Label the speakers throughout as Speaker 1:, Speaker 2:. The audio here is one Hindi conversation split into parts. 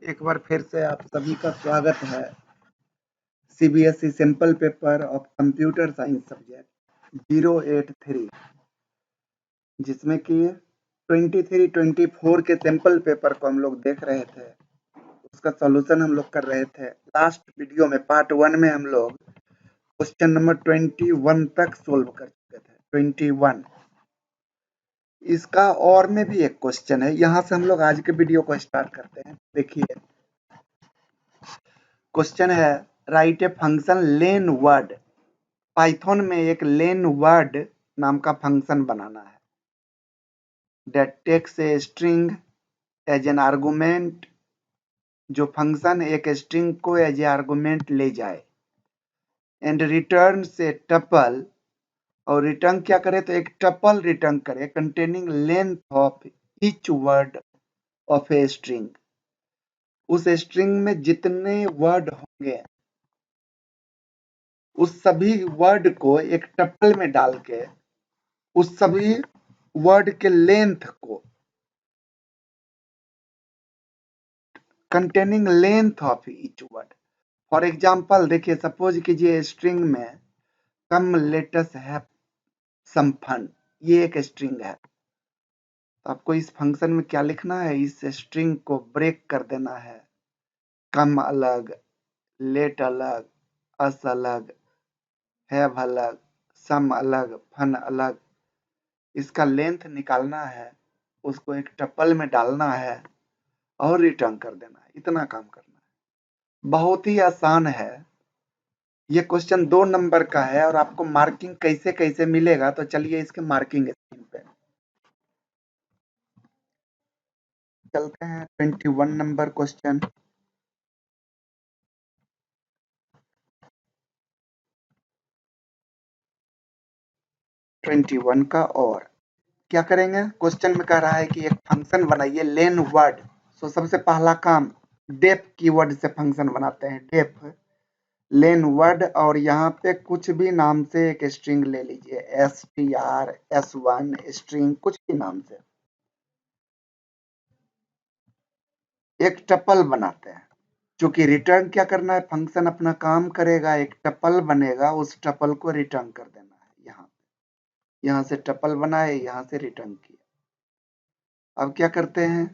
Speaker 1: एक बार फिर से आप सभी का स्वागत है CBSE simple paper of computer science subject 083, जिसमें कि 23-24 के सिंपल पेपर को हम लोग देख रहे थे। उसका सॉल्यूशन हम लोग कर रहे थे। लास्ट वीडियो में पार्ट 1 में हम लोग क्वेश्चन नंबर 21 तक सोल्व कर चुके थे। 21 इसका और में भी एक क्वेश्चन है। यहाँ से हम लोग आज के वीडियो को स्टार्ट करते हैं। देखिए, क्वेश्चन है write a function len word. Python में एक लेन वर्ड नाम का फंक्शन बनाना है that takes a string as an argument, जो फंक्शन एक स्ट्रिंग को एज ए आर्गुमेंट ले जाए, एंड रिटर्न से टपल, और रिटर्न क्या करे तो एक टपल रिटर्न करे containing length of each word of a string. उस स्ट्रिंग में जितने वर्ड होंगे उस सभी वर्ड को एक टपल में डाल के उस सभी वर्ड के लेंथ को containing length of each word. For example देखिए, सपोज कीजिए स्ट्रिंग में कम लेटस है सम फन, ये एक स्ट्रिंग है। तो आपको इस फंक्शन में क्या लिखना है, इस स्ट्रिंग को ब्रेक कर देना है। कम अलग, लेट अलग, अस अलग, हैव अलग, सम अलग, फन अलग, इसका लेंथ निकालना है, उसको एक टपल में डालना है और रिटर्न कर देना है। इतना काम करना है, बहुत ही आसान है। ये क्वेश्चन 2 नंबर का है और आपको मार्किंग कैसे कैसे मिलेगा, तो चलिए इसके मार्किंग स्क्रीन पे चलते हैं। 21 नंबर क्वेश्चन, का और क्या करेंगे। क्वेश्चन में कह रहा है कि एक फंक्शन बनाइए लेन वर्ड। सो सबसे पहला काम डेफ कीवर्ड से फंक्शन बनाते हैं। डेफ लेन वर्ड, और यहाँ पे कुछ भी नाम से एक स्ट्रिंग ले लीजिए, str, s1 स्ट्रिंग, कुछ भी नाम से एक टपल बनाते हैं। चूंकि रिटर्न क्या करना है, फंक्शन अपना काम करेगा, एक टपल बनेगा, उस टपल को रिटर्न कर देना है। यहाँ से टपल बनाए, यहाँ से रिटर्न किया। अब क्या करते हैं,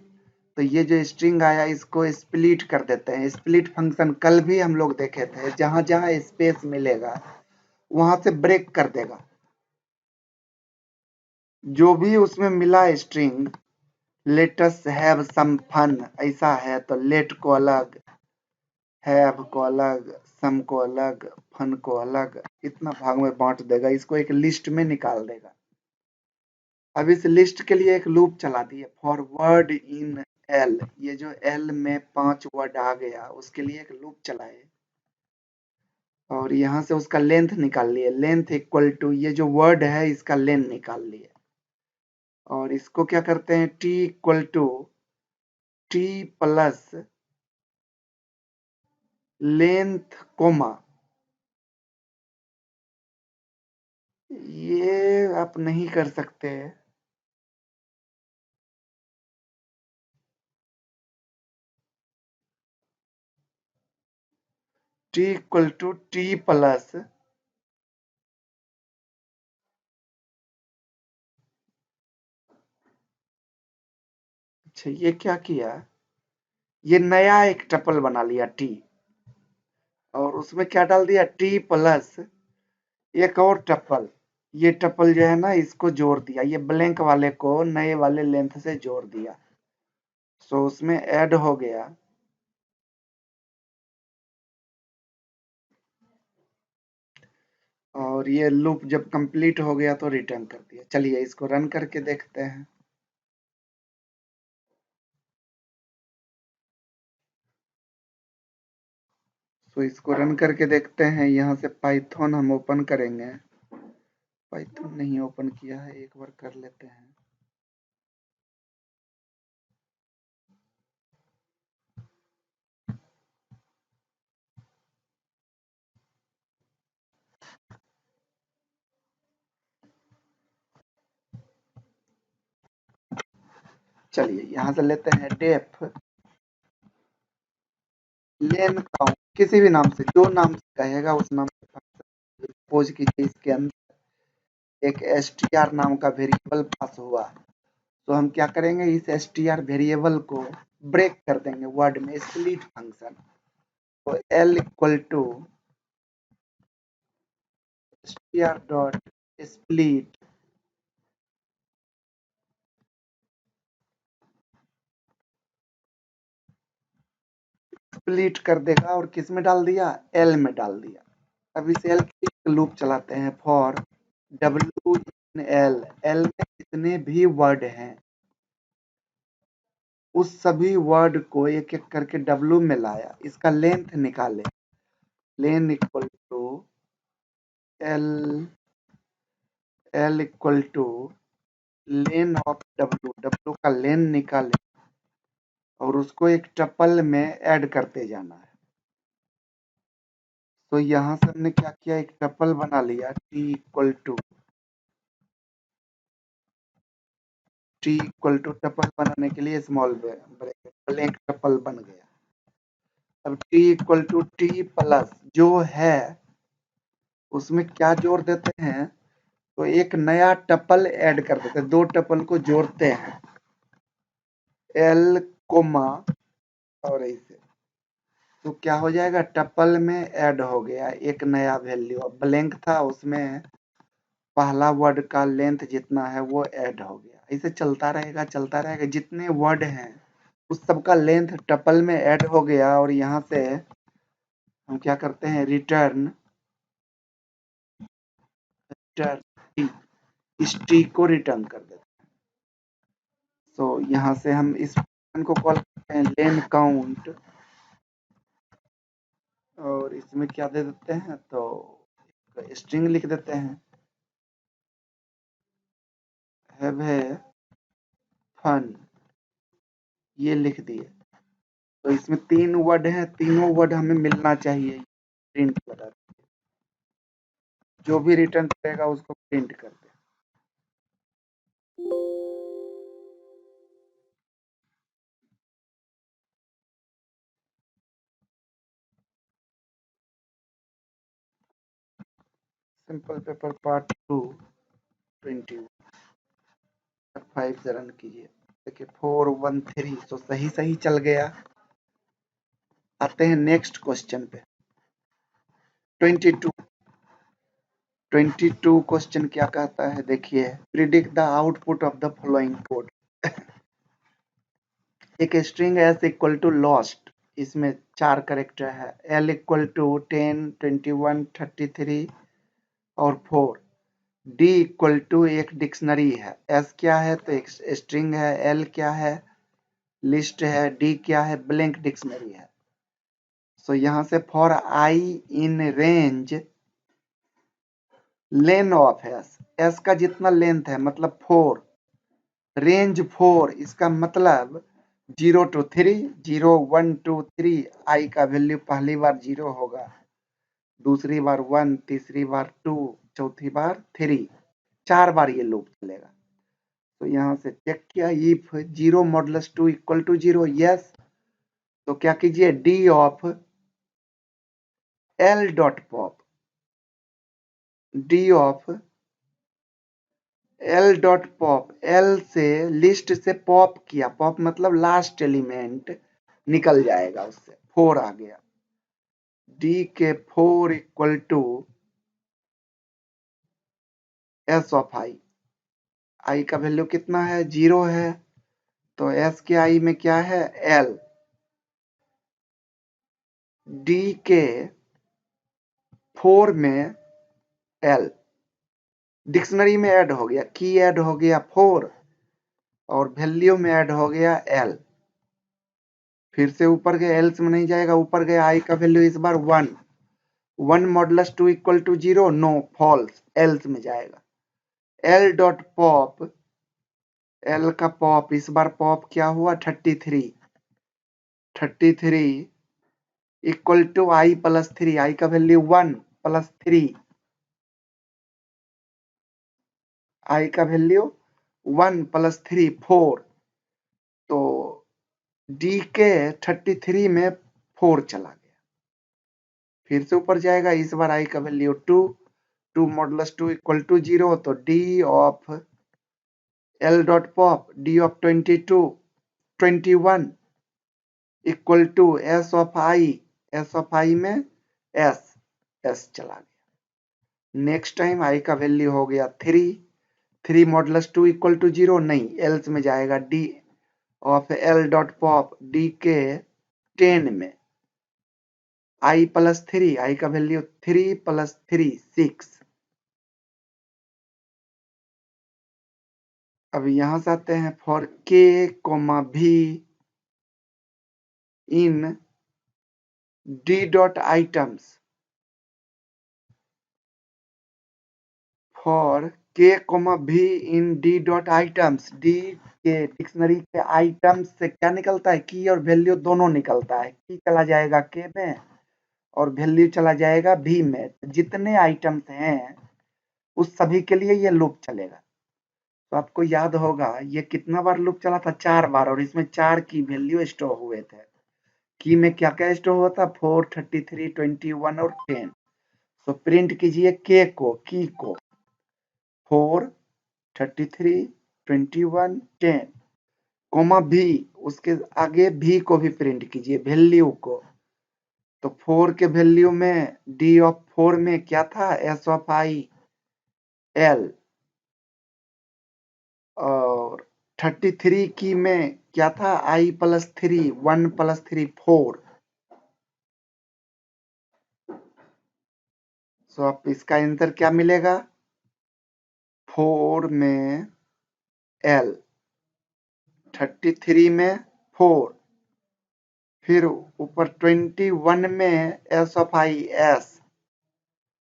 Speaker 1: तो ये जो स्ट्रिंग आया इसको स्प्लिट कर देते हैं। स्प्लिट फंक्शन कल भी हम लोग देखे थे, जहां जहां स्पेस मिलेगा वहां से ब्रेक कर देगा। जो भी उसमें मिला string, let's have some fun ऐसा है तो लेट को अलग, हैव को अलग, सम को अलग, फन को अलग, इतना भाग में बांट देगा, इसको एक लिस्ट में निकाल देगा। अब इस लिस्ट के लिए एक लूप चला दिए, फॉर वर्ड इन एल। ये जो एल में 5 वर्ड आ गया उसके लिए एक लूप चलाए और यहाँ से उसका लेंथ निकाल लिए। लेंथ इक्वल टू ये जो वर्ड है इसका लेंथ निकाल लिए, और इसको क्या करते हैं, T equal to T plus length comma. ये आप नहीं कर सकते, T equal to T plus, अच्छा ये क्या किया, ये नया एक टपल बना लिया टी, और उसमें क्या डाल दिया, टी प्लस एक और टपल। ये टपल जो है ना इसको जोड़ दिया, ये ब्लैंक वाले को नए वाले लेंथ से जोड़ दिया। सो उसमें ऐड हो गया, और ये लूप जब कंप्लीट हो गया तो रिटर्न कर दिया। चलिए इसको रन करके देखते हैं। तो इसको रन करके देखते हैं। यहाँ से पाइथन हम ओपन करेंगे। पाइथन नहीं ओपन किया है, एक बार कर लेते हैं। चलिए यहाँ से लेते हैं डेफ लेन काउंट किसी भी नाम से, जो नाम से कहेगा उस नाम से फंक्शन। सपोज कीजिए इसके अंदर एक str नाम का वेरिएबल पास हुआ, तो हम क्या करेंगे, इस str वेरिएबल को ब्रेक कर देंगे वर्ड में, स्प्लिट फंक्शन। तो l equal to str dot split, split कर देगा और किस में डाल दिया, l में डाल दिया। अब इस l की लूप चलाते हैं, for w in l, l में जितने भी वर्ड हैं उस सभी वर्ड को एक एक करके w में लाया, इसका लेंथ निकाले। Len equal to l equal to len of w का लेन निकाले और उसको एक टपल में ऐड करते जाना है। तो यहां से हमने क्या किया, एक टपल बना लिया, t इक्वल टू टपल बनाने के लिए स्मॉल ब्रैकेट, ब्लैंक टपल बन गया। अब t equal to T plus जो है उसमें क्या जोड़ देते हैं, तो एक नया टपल ऐड कर देते हैं, दो टपल को जोड़ते हैं, l कोमा और ऐसे, तो क्या हो जाएगा, टपल में ऐड हो गया एक नया वैल्यू। ब्लैंक था उसमें पहला वर्ड का लेंथ जितना है वो ऐड हो गया। ऐसे चलता रहेगा चलता रहेगा, जितने वर्ड हैं उस सबका लेंथ टपल में ऐड हो गया। और यहाँ से हम क्या करते हैं, रिटर्न इस टी को रिटर्न कर देते हैं। तो यहाँ से हम इस फंक्शन को कॉल करते हैं लेन काउंट, और इसमें क्या दे देते हैं, तो स्ट्रिंग लिख देते हैं, हैव ए फन, ये लिख दिए। तो इसमें 3 वर्ड हैं, तीनों वर्ड हमें मिलना चाहिए, प्रिंट करा, जो भी रिटर्न करेगा उसको प्रिंट कर दे। सिंपल पेपर पार्ट 2 21 5 से रन कीजिए। देखिए 413, तो सही सही चल गया। आते हैं नेक्स्ट क्वेश्चन पे, 22 क्वेश्चन क्या कहता है, देखिए, predict the output of the following code. एक string s equal to lost, इसमें 4 कैरेक्टर है, l इक्वल टू 10 21 33 और 4। d इक्वल टू एक डिक्शनरी है, s क्या है, तो एक स्ट्रिंग है, l क्या है, लिस्ट है, d क्या है, ब्लैंक डिक्शनरी है। सो यहाँ से for i in range lane of s का जितना लेंथ है मतलब 4, रेंज 4, इसका मतलब 0 to 3, 0 1 2 3, i का वैल्यू पहली बार 0 होगा, दूसरी बार 1, तीसरी बार 2, चौथी बार 3, 4 बार ये लूप चलेगा। तो यहाँ से चेक किया, if 0 modulus 2 equal to 0, yes, तो क्या कीजिए, d of l dot pop, d of l dot pop, l से लिस्ट से पॉप किया, पॉप मतलब लास्ट एलिमेंट निकल जाएगा, उससे 4 आ गया, d के 4 equal to s of i का वैल्यू कितना है, 0 है, तो s के i में क्या है, l, d के 4 में l, डिक्शनरी में ऐड हो गया, की ऐड हो गया 4 और वैल्यू में ऐड हो गया l, फिर से ऊपर गए, एल्स में नहीं जाएगा, ऊपर गए, i का वैल्यू इस बार 1, 1 modulus 2 equal to 0, no, false, else में जाएगा, l डॉट पॉप, l का पॉप, इस बार पॉप क्या हुआ, 33 equal to i plus 3, i का वैल्यू 1 प्लस 3, i का वैल्यू 1 प्लस 3 4, तो d के 33 में 4 चला गया। फिर से ऊपर जाएगा, इस बार आई का वैल्यू 2, 2 मॉडुलस 2 इक्वल टू 0, तो d of l dot pop d of 21 equal to s of i में एस चला गया। नेक्स्ट टाइम आई का वैल्यू हो गया 3 मॉडुलस 2 इक्वल टू 0, नहीं एल्स में जाएगा, D of l dot pop D के 10 में आई प्लस 3, आई का वैल्यू 3 प्लस 3 6। अब यहां से आते हैं फॉर के कोमा भी इन डी डॉट आइटम्स, फॉर के कोमा भी इन डी डॉट आइटम्स, डी के डिक्शनरी के आइटम्स से क्या निकलता है, की और वैल्यू दोनों निकलता है। की चला जाएगा के में और वैल्यू चला जाएगा भी में। जितने आइटम्स हैं उस सभी के लिए ये लूप चलेगा। तो आपको याद होगा ये कितना बार लूप चला था, 4 बार, और इसमें 4 की वैल्यू स्टोर हुए थे। की में क्या क्या स्टोर हुआ था, 4, 33, 21 और 10। तो प्रिंट कीजिए के को, की को 4, 33, 21, 10 कोमा भी, उसके आगे भी को भी प्रिंट कीजिए वैल्यू को। तो 4 के वैल्यू में डी ऑफ 4 में क्या था, एस ऑफ आई एल, और 33 की में क्या था, आई प्लस 3, 1 प्लस 3 4। सो आप इसका आंसर क्या मिलेगा, 4 में एल, 33 में 4, फिर ऊपर 21 में एस ऑफ आई एस,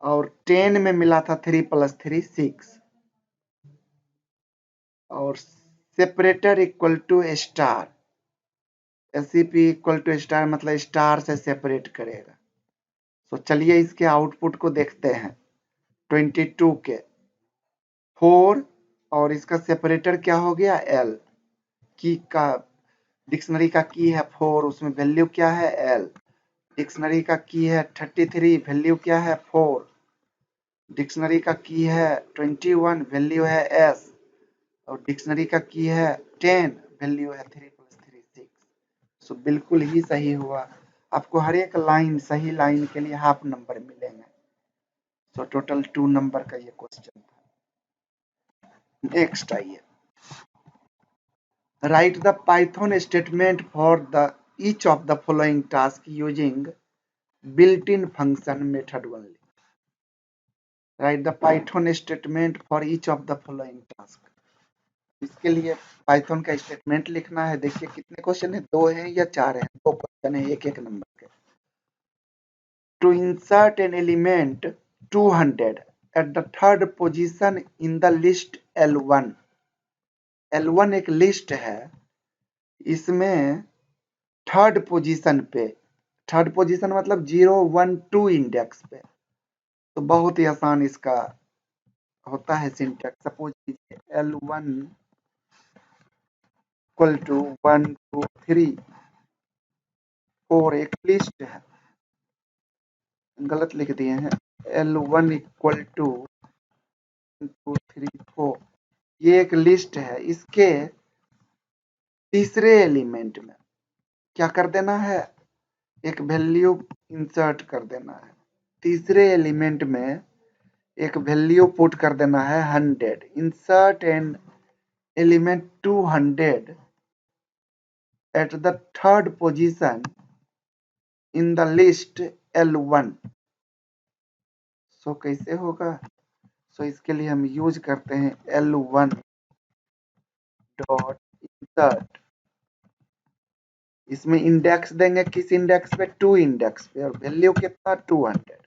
Speaker 1: और 10 में मिला था 3 प्लस 3 6, और separator equal to star, SCP equal to star मतलब स्टार से सेपरेट करेगा। तो चलिए इसके आउटपुट को देखते हैं। 22 के 4 और इसका सेपरेटर क्या हो गया, एल। की का डिक्शनरी का की है 4, उसमें वैल्यू क्या है, एल। डिक्शनरी का की है 33, वैल्यू क्या है, 4। डिक्शनरी का की है 21, वैल्यू है एस। और डिक्शनरी का की है 10, वैल्यू है 3 प्लस 3 6। सो बिल्कुल ही सही हुआ। आपको हर एक लाइन, सही लाइन के लिए हाफ नंबर मिलेंगे। सो टोटल 2 नंबर का ये क्वेश्चन था। नेक्स्ट आइए, right the Python statement for the each of the following task using built in function method only. Write the Python statement for each of the following task. इसके लिए पाइथन का स्टेटमेंट लिखना है। देखिए कितने क्वेश्चन है, 2 है या 4 है, 2 क्वेश्चन है एक एक नंबर के। To insert an element 200 at the third position in the list L1. L1 एक लिस्ट है, इसमें थर्ड पोजीशन पे, थर्ड पोजीशन मतलब 0, 1, 2 इंडेक्स पे। तो बहुत ही आसान इसका होता है सिंटैक्स। सपोज कीजिए L1 इक्वल टू 1, 2, 3, 4 एक लिस्ट है, गलत लिख दिए हैं। L1 इक्वल टू 1, 2, 3, 4 ये एक लिस्ट है। इसके तीसरे एलिमेंट में क्या कर देना है, एक वैल्यू इंसर्ट कर देना है। तीसरे एलिमेंट में एक वैल्यू पुट कर देना है 100। Insert an element 200 at the third position in the list L1। सो कैसे होगा, सो इसके लिए हम यूज करते हैं L1 डॉट इंसर्ट। इसमें इंडेक्स देंगे, किस इंडेक्स पे, 2 इंडेक्स पे, और वैल्यू कितना 200।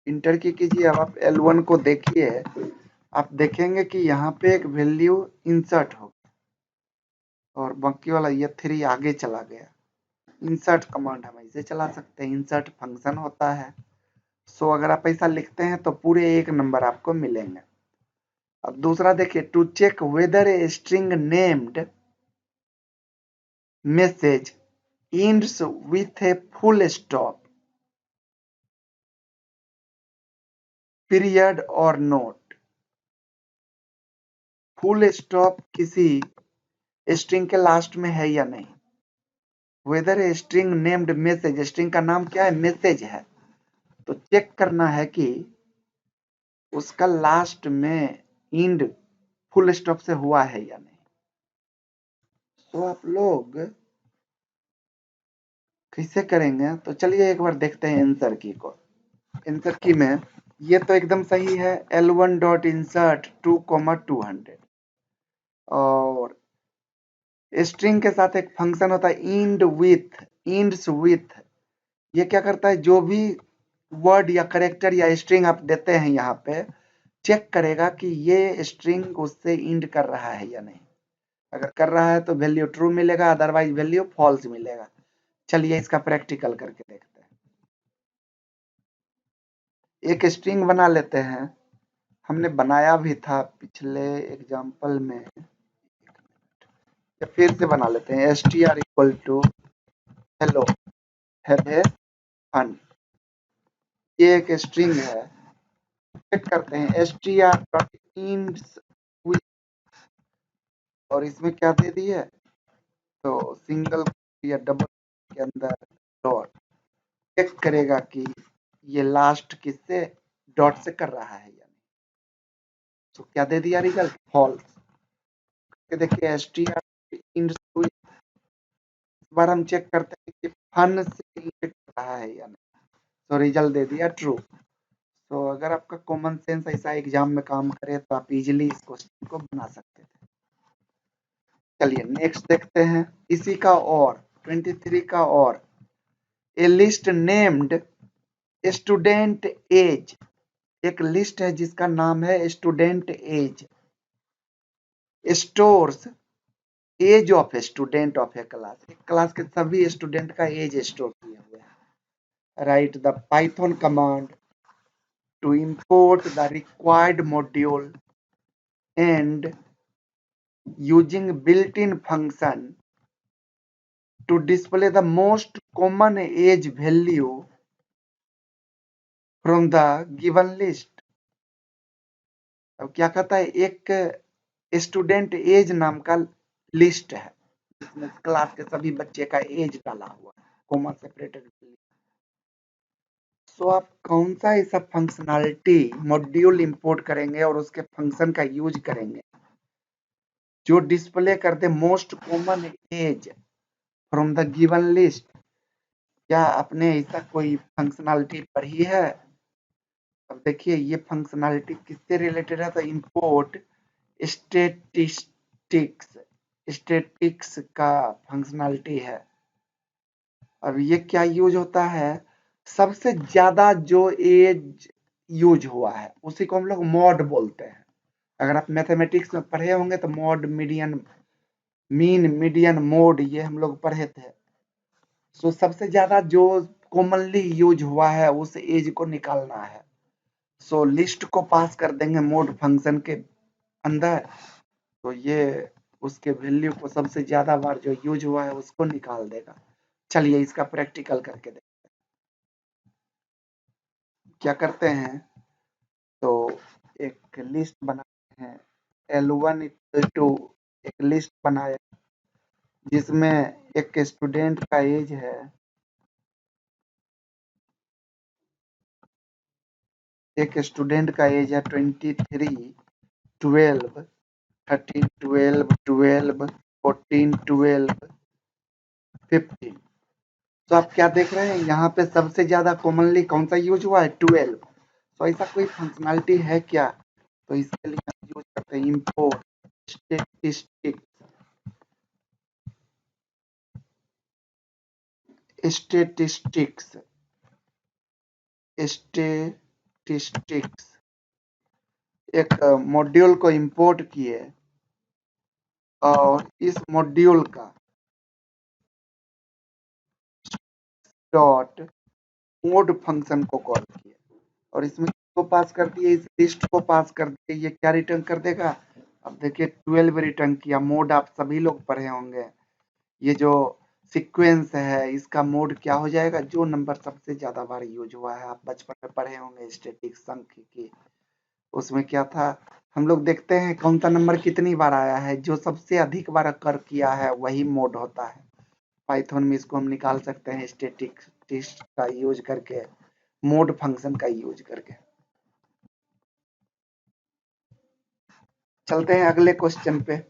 Speaker 1: इंटर की कीजिए। अब आप L1 को देखिए, आप देखेंगे कि यहाँ पे एक वैल्यू इंसर्ट हो और बाकी वाला ये 3 आगे चला गया। इंसर्ट कमांड हम ऐसे चला सकते हैं, इंसर्ट फंक्शन होता है। सो अगर आप ऐसा लिखते हैं तो पूरे 1 नंबर आपको मिलेंगे। अब दूसरा देखिए, to check whether a string named message ends with a full stop, period or note। Full stop किसी स्ट्रिंग के लास्ट में है या नहीं। Whether a string named message, string का नाम क्या है, मैसेज है, तो चेक करना है कि उसका लास्ट में इंड फुल स्टॉप से हुआ है या नहीं। तो आप लोग कैसे करेंगे, तो चलिए एक बार देखते हैं आंसर की को। आंसर की में ये तो एकदम सही है, L1 डॉट इंसर्ट 2,200, और स्ट्रिंग के साथ एक फंक्शन होता है इंड विथ, इंड्स विथ। ये क्या करता है, जो भी वर्ड या करेक्टर या स्ट्रिंग आप देते हैं यहाँ पे, चेक करेगा कि ये स्ट्रिंग उससे इंड कर रहा है या नहीं। अगर कर रहा है तो वैल्यू ट्रू मिलेगा, अदरवाइज वैल्यू फॉल्स मिलेगा। चलिए इसका प्रैक्टिकल करके देखते हैं। एक स्ट्रिंग बना लेते हैं, हमने बनाया भी था पिछले एग्जाम्पल में, या फिर से बना लेते हैं। str equal to hello have a fun, ये एक स्ट्रिंग है। चेक करते हैं str डॉट इंड्स, और इसमें क्या दे दी है, तो सिंगल या डबल के अंदर डॉट। चेक करेगा कि ये लास्ट किससे डॉट से कर रहा है या नहीं। तो क्या दे दिया रिजल्ट, फॉल्स। देखिए str इंड्स, इस बार हम चेक करते हैं कि फन से इंड कर रहा है या नहीं, तो रिजल्ट दे दिया ट्रू। तो अगर आपका कॉमन सेंस ऐसा एग्जाम में काम करे तो आप इजीली इस क्वेश्चन को बना सकते थे। चलिए नेक्स्ट देखते हैं इसी का, और 23 का, और a list named student age, एक लिस्ट है जिसका नाम है student age, stores age of student of a class, एक क्लास के सभी स्टूडेंट का एज स्टोर किए हुए हैं। Write the Python command to import the required module and using built-in function to display the most common age value from the given list। अब क्या कहता है, एक स्टूडेंट एज नाम का लिस्ट है जिसमें क्लास के सभी बच्चे का एज डाला हुआ है, कॉमा सेपरेटेड। सो आप कौन सा ऐसा फंक्शनैलिटी मॉड्यूल इंपोर्ट करेंगे और उसके फंक्शन का यूज करेंगे जो डिस्प्ले कर दे most common age from the given list. क्या आपने ऐसा कोई फंक्शनैलिटी पढ़ी है। अब देखिए ये फंक्शनैलिटी किससे रिलेटेड है, तो इंपोर्ट स्टैटिस्टिक्स, स्टैटिस्टिक्स का फंक्शनैलिटी है। अब ये क्या यूज होता है, सबसे ज्यादा जो एज यूज हुआ है उसी को हम लोग मॉड बोलते हैं। अगर आप मैथमेटिक्स में पढ़े होंगे तो mod, median, mean, median, mode, ये हम लोग पढ़े थे। सो सबसे ज्यादा जो कॉमनली यूज हुआ है उस एज को निकालना है। सो लिस्ट को पास कर देंगे मोड फंक्शन के अंदर, तो ये उसके वैल्यू को सबसे ज्यादा बार जो यूज हुआ है उसको निकाल देगा। चलिए इसका प्रैक्टिकल करके देखते हैं। क्या करते हैं, तो एक लिस्ट बनाते हैं, L1 इक्वल टू, एक लिस्ट बनाया जिसमें एक स्टूडेंट का एज है, एक स्टूडेंट का एज है 23, 12, 13, 12, 12, 14, 12, 15। तो आप क्या देख रहे हैं, यहाँ पे सबसे ज्यादा कॉमनली कौन सा यूज हुआ है, 12। तो ऐसा कोई फंक्शनैलिटी है क्या, तो इसके लिए हम यूज करते हैं इंपोर्ट स्टैटिस्टिक्स, स्टैटिस्टिक्स, स्टैटिस्टिक्स। एक मॉड्यूल को इंपोर्ट किए और इस मॉड्यूल का डॉट मोड फंक्शन को कॉल किए और इसमें को पास कर दिए, इस लिस्ट को पास कर दिए। ये क्या रिटर्न कर देगा, अब देखिए 12 रिटर्न किया। मोड आप सभी लोग पढ़े होंगे, ये जो सीक्वेंस है, इसका मोड क्या हो जाएगा, जो नंबर सबसे ज्यादा बार यूज हुआ है। आप बचपन में पढ़े होंगे स्टैटिक सांख्यिकी, उसमें क्या था, हम लोग देखते हैं कौन सा नंबर कितनी बार आया है, जो सबसे अधिक बार अकर किया है वही मोड होता है। पाइथन में इसको हम निकाल सकते हैं स्टैटिक टेस्ट का यूज करके, मोड फंक्शन का यूज करके। चलते हैं अगले क्वेश्चन पे।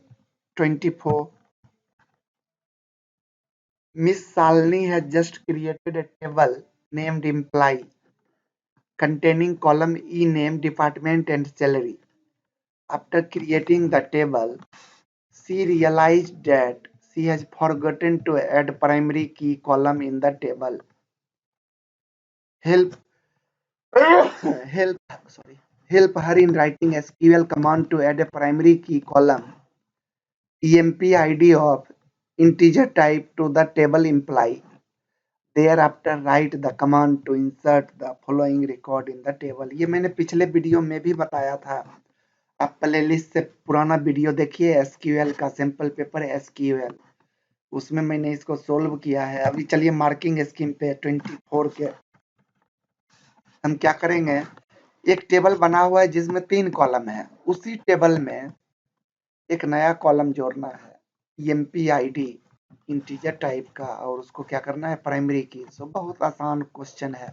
Speaker 1: 24, Miss Salini has just created a table named employee containing column E name, department and salary. After creating the table, she realized that she has forgotten to add primary key column in the table. Help help help her in writing SQL command to add a primary key column emp id of integer type to the table employee. Thereafter write the command to insert the following record in the table. ये मैंने पिछले वीडियो में भी बताया था। आप प्लेलिस्ट से पुराना वीडियो देखिए, एसक्यूएल का सैंपल पेपर एसक्यूएल, उसमें मैंने इसको सोल्व किया है। अभी चलिए मार्किंग स्कीम पे 24 के हम क्या करेंगे, एक टेबल बना हुआ है जिसमें 3 कॉलम है, उसी टेबल में एक नया कॉलम जोड़ना है एमपी आईडी इंटीजर टाइप का, और उसको क्या करना है, प्राइमरी की। सो बहुत आसान क्वेश्चन है।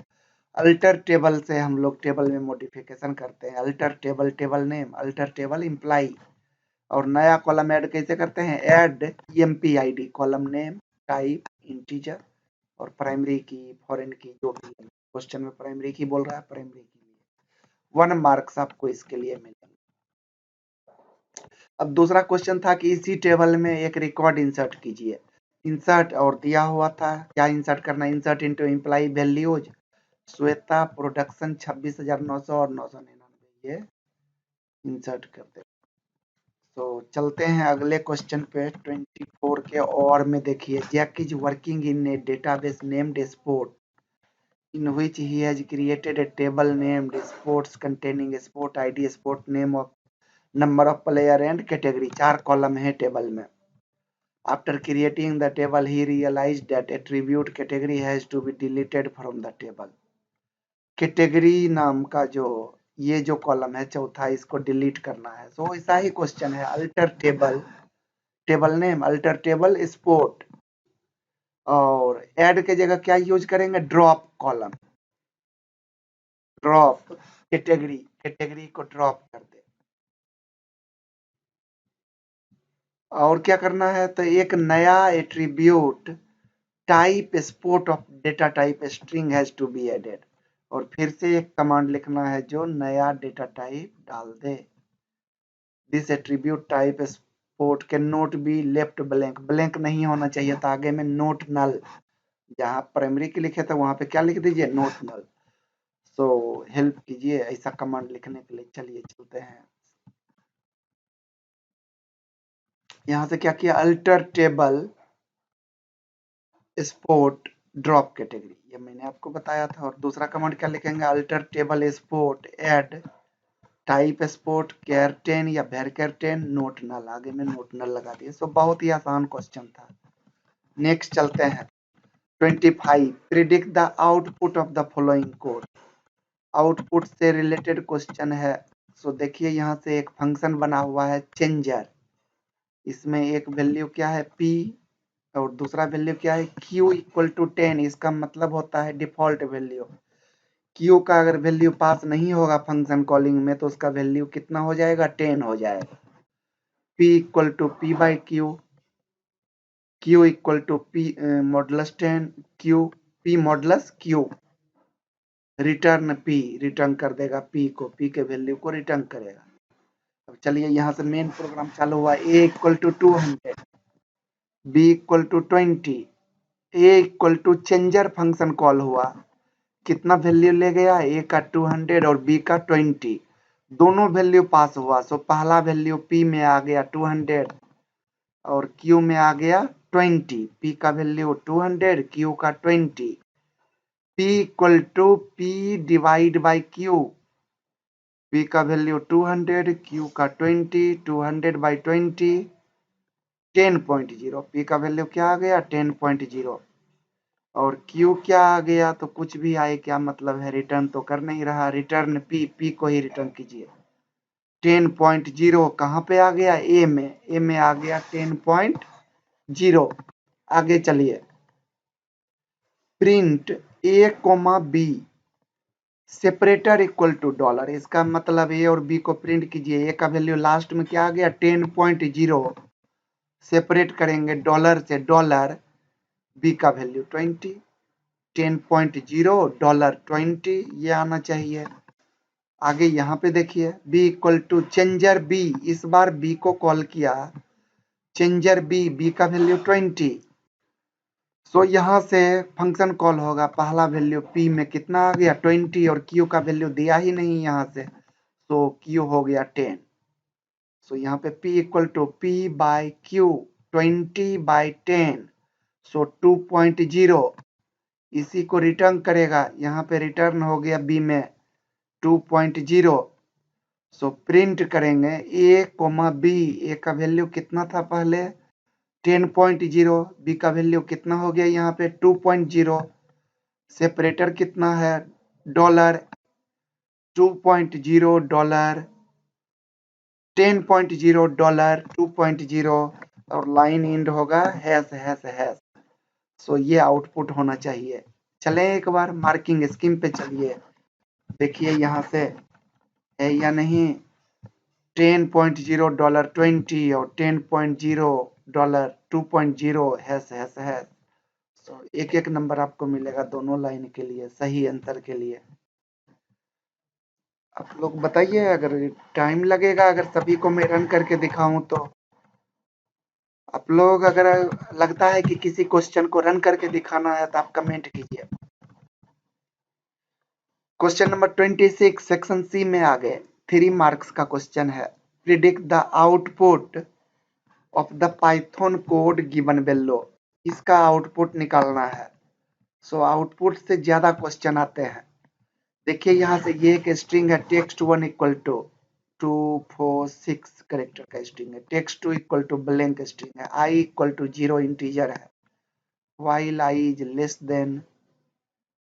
Speaker 1: अल्टर टेबल से हम लोग टेबल में मॉडिफिकेशन करते हैं। Alter table table name, alter table imply, और नया कॉलम ऐड कैसे करते हैं, add MP ID column name type integer और प्राइमरी की फॉरेन की, जो भी क्वेश्चन में प्राइमरी की बोल रहा है प्राइमरी की लिए 1 मार्क्स आपको इसके लिए मिलेंगे। अब दूसरा क्वेश्चन था कि इसी टेबल में एक रिकॉर्ड इंसर्ट कीजिए। इंसर्ट और दिया हुआ था, क्या इंसर्ट करना, insert into employ values, Shweta production 26,900 और 999, ये इंसर्ट करते हैं। तो चलते हैं अगले क्वेश्चन पे 24 के। और में देखिए, Jack is working in a database named sport in which he has created a table named sports containing sport id, sport name of number of player and category। 4 column है टेबल में। After creating the table, he realized that attribute category has to be deleted from the table। Category नाम का जो ये जो कॉलम है चौथा, इसको डिलीट करना है। सो ऐसा ही क्वेश्चन है, alter table table name, alter table sport, और ऐड के जगह क्या यूज करेंगे, drop column, drop category, category को ड्रॉप कर दे। और क्या करना है, तो एक नया attribute type sport of data type string has to be added, और फिर से एक कमांड लिखना है जो नया डेटा टाइप डाल दे। This attribute type sport can not be left blank, blank नहीं होना चाहिए था, आगे में नोट नल, जहां प्राइमरी के लिखे थे वहां पे क्या लिख दीजिए, नोट नल। सो हेल्प कीजिए ऐसा कमांड लिखने के लिए। चलिए चलते हैं, यहां से क्या किया, alter table sport drop category, ये मैंने आपको बताया था। और दूसरा कमांड क्या लिखेंगे, alter table sport add type sport char ten या वेरकैरटेन नोट नल, आगे में नोट नल लगा दिए। सो बहुत ही आसान क्वेश्चन था। नेक्स्ट चलते हैं 25, predict the output of the following code. Output से रिलेटेड क्वेश्चन है। सो देखिए, यहाँ से एक फंक्शन बना हुआ है चेंजर, इसमें एक वैल्यू क्या है p, और दूसरा वैल्यू क्या है q इक्वल टू 10। इसका मतलब होता है डिफॉल्ट वैल्यू। q का अगर वैल्यू पास नहीं होगा फंक्शन कॉलिंग में, तो उसका वैल्यू कितना हो जाएगा, 10 हो जाएगा। p equal to p by q, q equal to p modulus 10, q p मॉडुलस q, रिटर्न p, रिटर्न कर देगा p को, p के वैल्यू को रिटर्न करेगा। अब चलिए यहाँ से मेन प्रोग्राम चालू हुआ, a equal to 200, b equal to 20, a equal to changer function call हुआ, कितना वैल्यू ले गया, a का 200 और b का 20, दोनों वैल्यू पास हुआ। सो पहला वैल्यू p में आ गया 200 और q में आ गया 20, p का वैल्यू 200, q का 20, p equal to p divide by q, p का वैल्यू 200, q का 20, 200 बाई 20, 10.0, पी का वैल्यू क्या आ गया 10.0, और क्यू क्या आ गया, तो कुछ भी आए क्या मतलब है, रिटर्न तो कर नहीं रहा, रिटर्न पी को ही रिटर्न कीजिए। 10.0 कहाँ पे आ गया, ए में आ गया 10.0। आगे चलिए, print a comma b separator equal to dollar, इसका मतलब ए और बी को प्रिंट कीजिए। ए का वैल्यू लास्ट में क्या आ गया 10.0, सेपरेट करेंगे डॉलर से डॉलर, बी का वैल्यू 20, 10.0 डॉलर 20, ये आना चाहिए। आगे यहाँ पे देखिए, b equal to changer b, इस बार बी को कॉल किया, चेंजर बी का वैल्यू 20। सो यहाँ से फंक्शन कॉल होगा, पहला वैल्यू पी में कितना आ गया 20, और क्यू का वैल्यू दिया ही नहीं यहाँ से, तो क्यू हो गया 10। सो यहाँ पे p equal to p by q 20/10, so 2.0, इसी को रिटर्न करेगा, यहाँ पे रिटर्न हो गया b में 2.0। सो प्रिंट करेंगे a कोमा बी, ए का वैल्यू कितना था पहले 10.0, बी का वैल्यू कितना हो गया यहाँ पे 2.0, सेपरेटर कितना है डॉलर, 2.0 डॉलर, 10.0 डॉलर 2.0, और लाइन इंड होगा हैश हैश हैश। सो ये आउटपुट होना चाहिए। चलें एक बार मार्किंग स्कीम पे चलिए, देखिए यहाँ से है या नहीं, 10.0 डॉलर 20 और 10.0 डॉलर 2.0 हैश हैश हैश। सो एक एक नंबर आपको मिलेगा दोनों लाइन के लिए, सही आंसर के लिए। आप लोग बताइए, अगर टाइम लगेगा, अगर सभी को मैं रन करके दिखाऊं तो। आप लोग अगर लगता है कि किसी क्वेश्चन को रन करके दिखाना है तो आप कमेंट कीजिए। क्वेश्चन नंबर 26 सेक्शन सी में आ गए, 3 मार्क्स का क्वेश्चन है। Predict the output of the Python code given below, इसका आउटपुट निकालना है। सो आउटपुट से ज्यादा क्वेश्चन आते हैं। देखिए यहाँ से ये एक स्ट्रिंग है, टेक्स्ट 1 इक्वल टू 246 करेक्टर का स्ट्रिंग है, text 2 equal to blank string है, आई इक्वल टू 0 इंटीजर है, while I is less than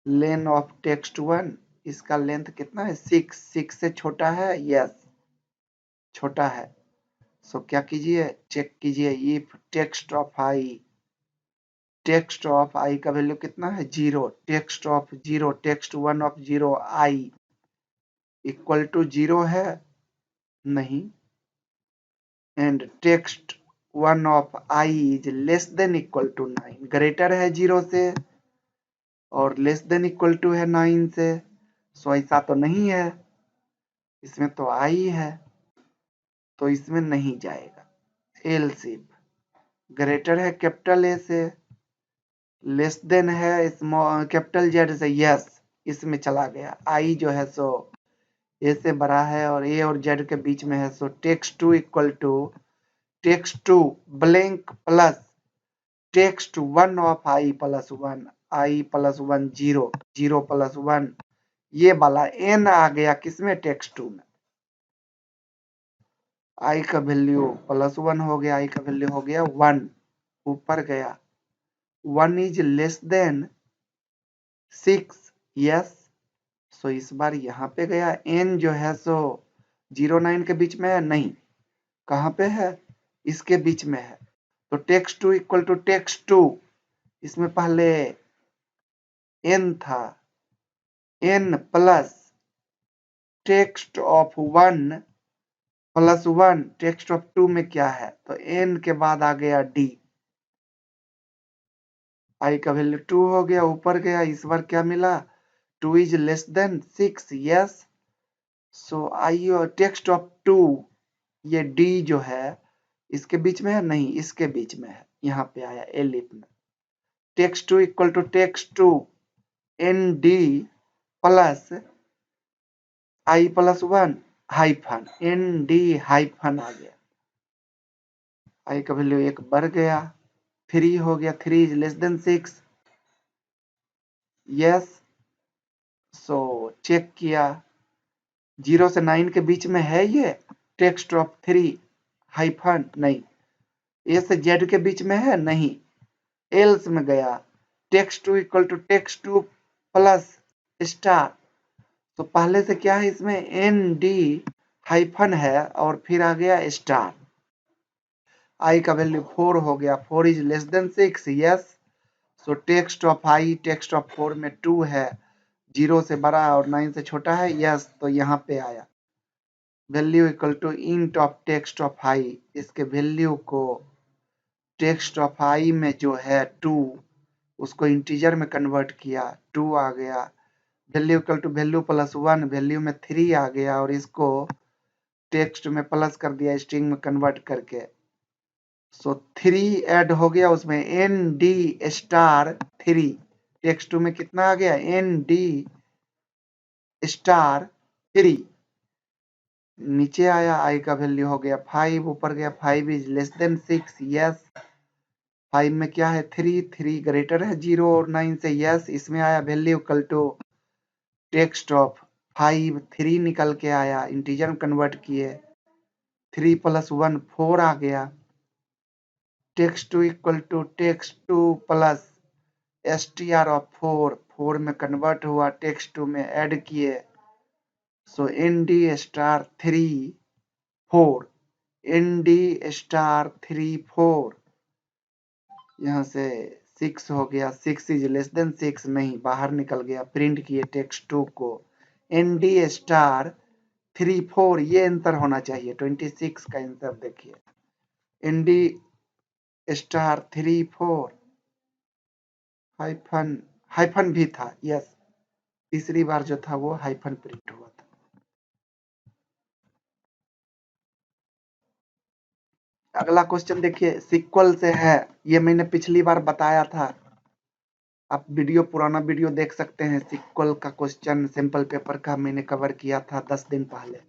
Speaker 1: len of text 1, इसका लेंथ कितना है 6 से छोटा है, यस छोटा है। सो क्या कीजिए, चेक कीजिए, इफ टेक्स्ट ऑफ आई का वैल्यू कितना है 0, text of 0, text 1 of 0 I equal to 0 है नहीं, and text 1 of I is less than equal to 9, greater है 0 से और लेस देन इक्वल टू है 9 से। सो ऐसा तो नहीं है, इसमें तो आई है, तो इसमें नहीं जाएगा। एलसिफ ग्रेटर है कैपिटल ए से, लेस देन है स्मॉल कैपिटल जेड से, यस इसमें चला गया। आई जो है सो ए से बड़ा है और ए और जेड के बीच में है, so text 2 equal to text 2 blank plus text 1 of I plus 1, I plus 1 0, 0 plus 1, ये वाला एन आ गया किसमें टेक्स्ट 2 में, आई का वैल्यू प्लस 1 हो गया, आई का वैल्यू हो गया 1, ऊपर गया 1 इज लेस देन 6, यस। सो इस बार यहाँ पे गया, एन जो है सो 0 9 के बीच में है नहीं, कहाँ पे है इसके बीच में है, तो टेक्स्ट 2 इक्वल टू टेक्स्ट 2, इसमें पहले एन था, n plus text of 1 plus 1, text of 2 में क्या है, तो एन के बाद आ गया डी, आई का वैल्यू 2 हो गया, ऊपर गया, इस बार क्या मिला 2 इज लेस देन 6, यस। सो आई और टेक्स्ट ऑफ 2, ये डी जो है इसके बीच में है नहीं, इसके बीच में है, यहाँ पे आया एलिफ में, text 2 equal to text 2 n d plus i plus 1 hyphen, n d hyphen आ गया, आई का वैल्यू 1 बढ़ गया, 3 हो गया, 3 is less than 6, yes. So check किया 0 से 9 के बीच में है ये टेक्स्ट ऑफ 3 हाइफन नहीं, ए से जेड के बीच में है नहीं, एल्स में गया, text two equal to text two plus star, तो पहले से क्या है इसमें एन डी हाइफन है और फिर आ गया स्टार। आई का वैल्यू 4 हो गया, 4 is less than 6, yes. So text of I text of 4 में 2 है, 0 से बड़ा और 9 से छोटा है, यस। तो यहाँ पे आया value equal to int of text of i, इसके वैल्यू को टेक्स्ट ऑफ आई में जो है 2 उसको इंटीजर में कन्वर्ट किया, 2 आ गया, value equal to value plus 1, value में 3 आ गया और इसको टेक्स्ट में प्लस कर दिया स्ट्रिंग में कन्वर्ट करके। सो 3 ऐड हो गया उसमें, n d star 3, text two में कितना आ गया एन डी स्टार 3, नीचे आया आई का वैल्यू हो गया 5, ऊपर गया 5 इज लेस देन 6, यस। 5 में क्या है 3, 3 ग्रेटर है 0 और 9 से, यस। इसमें आया value equal to text of 5, 3 निकल के आया, इंटीजर में कन्वर्ट किए, 3 प्लस 1 4 आ गया, text two equal to text two plus str of 4, 4 में कन्वर्ट हुआ, टेक्स्ट टू में ऐड किए, सो nd स्टार 3 4, nd स्टार 3 4, यहाँ से 6 हो गया, 6 इज लेस देन 6 नहीं, बाहर निकल गया, प्रिंट किए टेक्स्ट टू को, nd स्टार 3 4, ये आंसर होना चाहिए 26 का आंसर देखिए, nd स्टार 3 4 हाइफन, हाइफन भी था, यस, तीसरी बार जो था वो हाइफन प्रिंट हुआ था। अगला क्वेश्चन देखिए, सिक्वल से है, ये मैंने पिछली बार बताया था, आप वीडियो पुराना वीडियो देख सकते हैं, सिक्वल का क्वेश्चन सिंपल पेपर का मैंने कवर किया था 10 दिन पहले।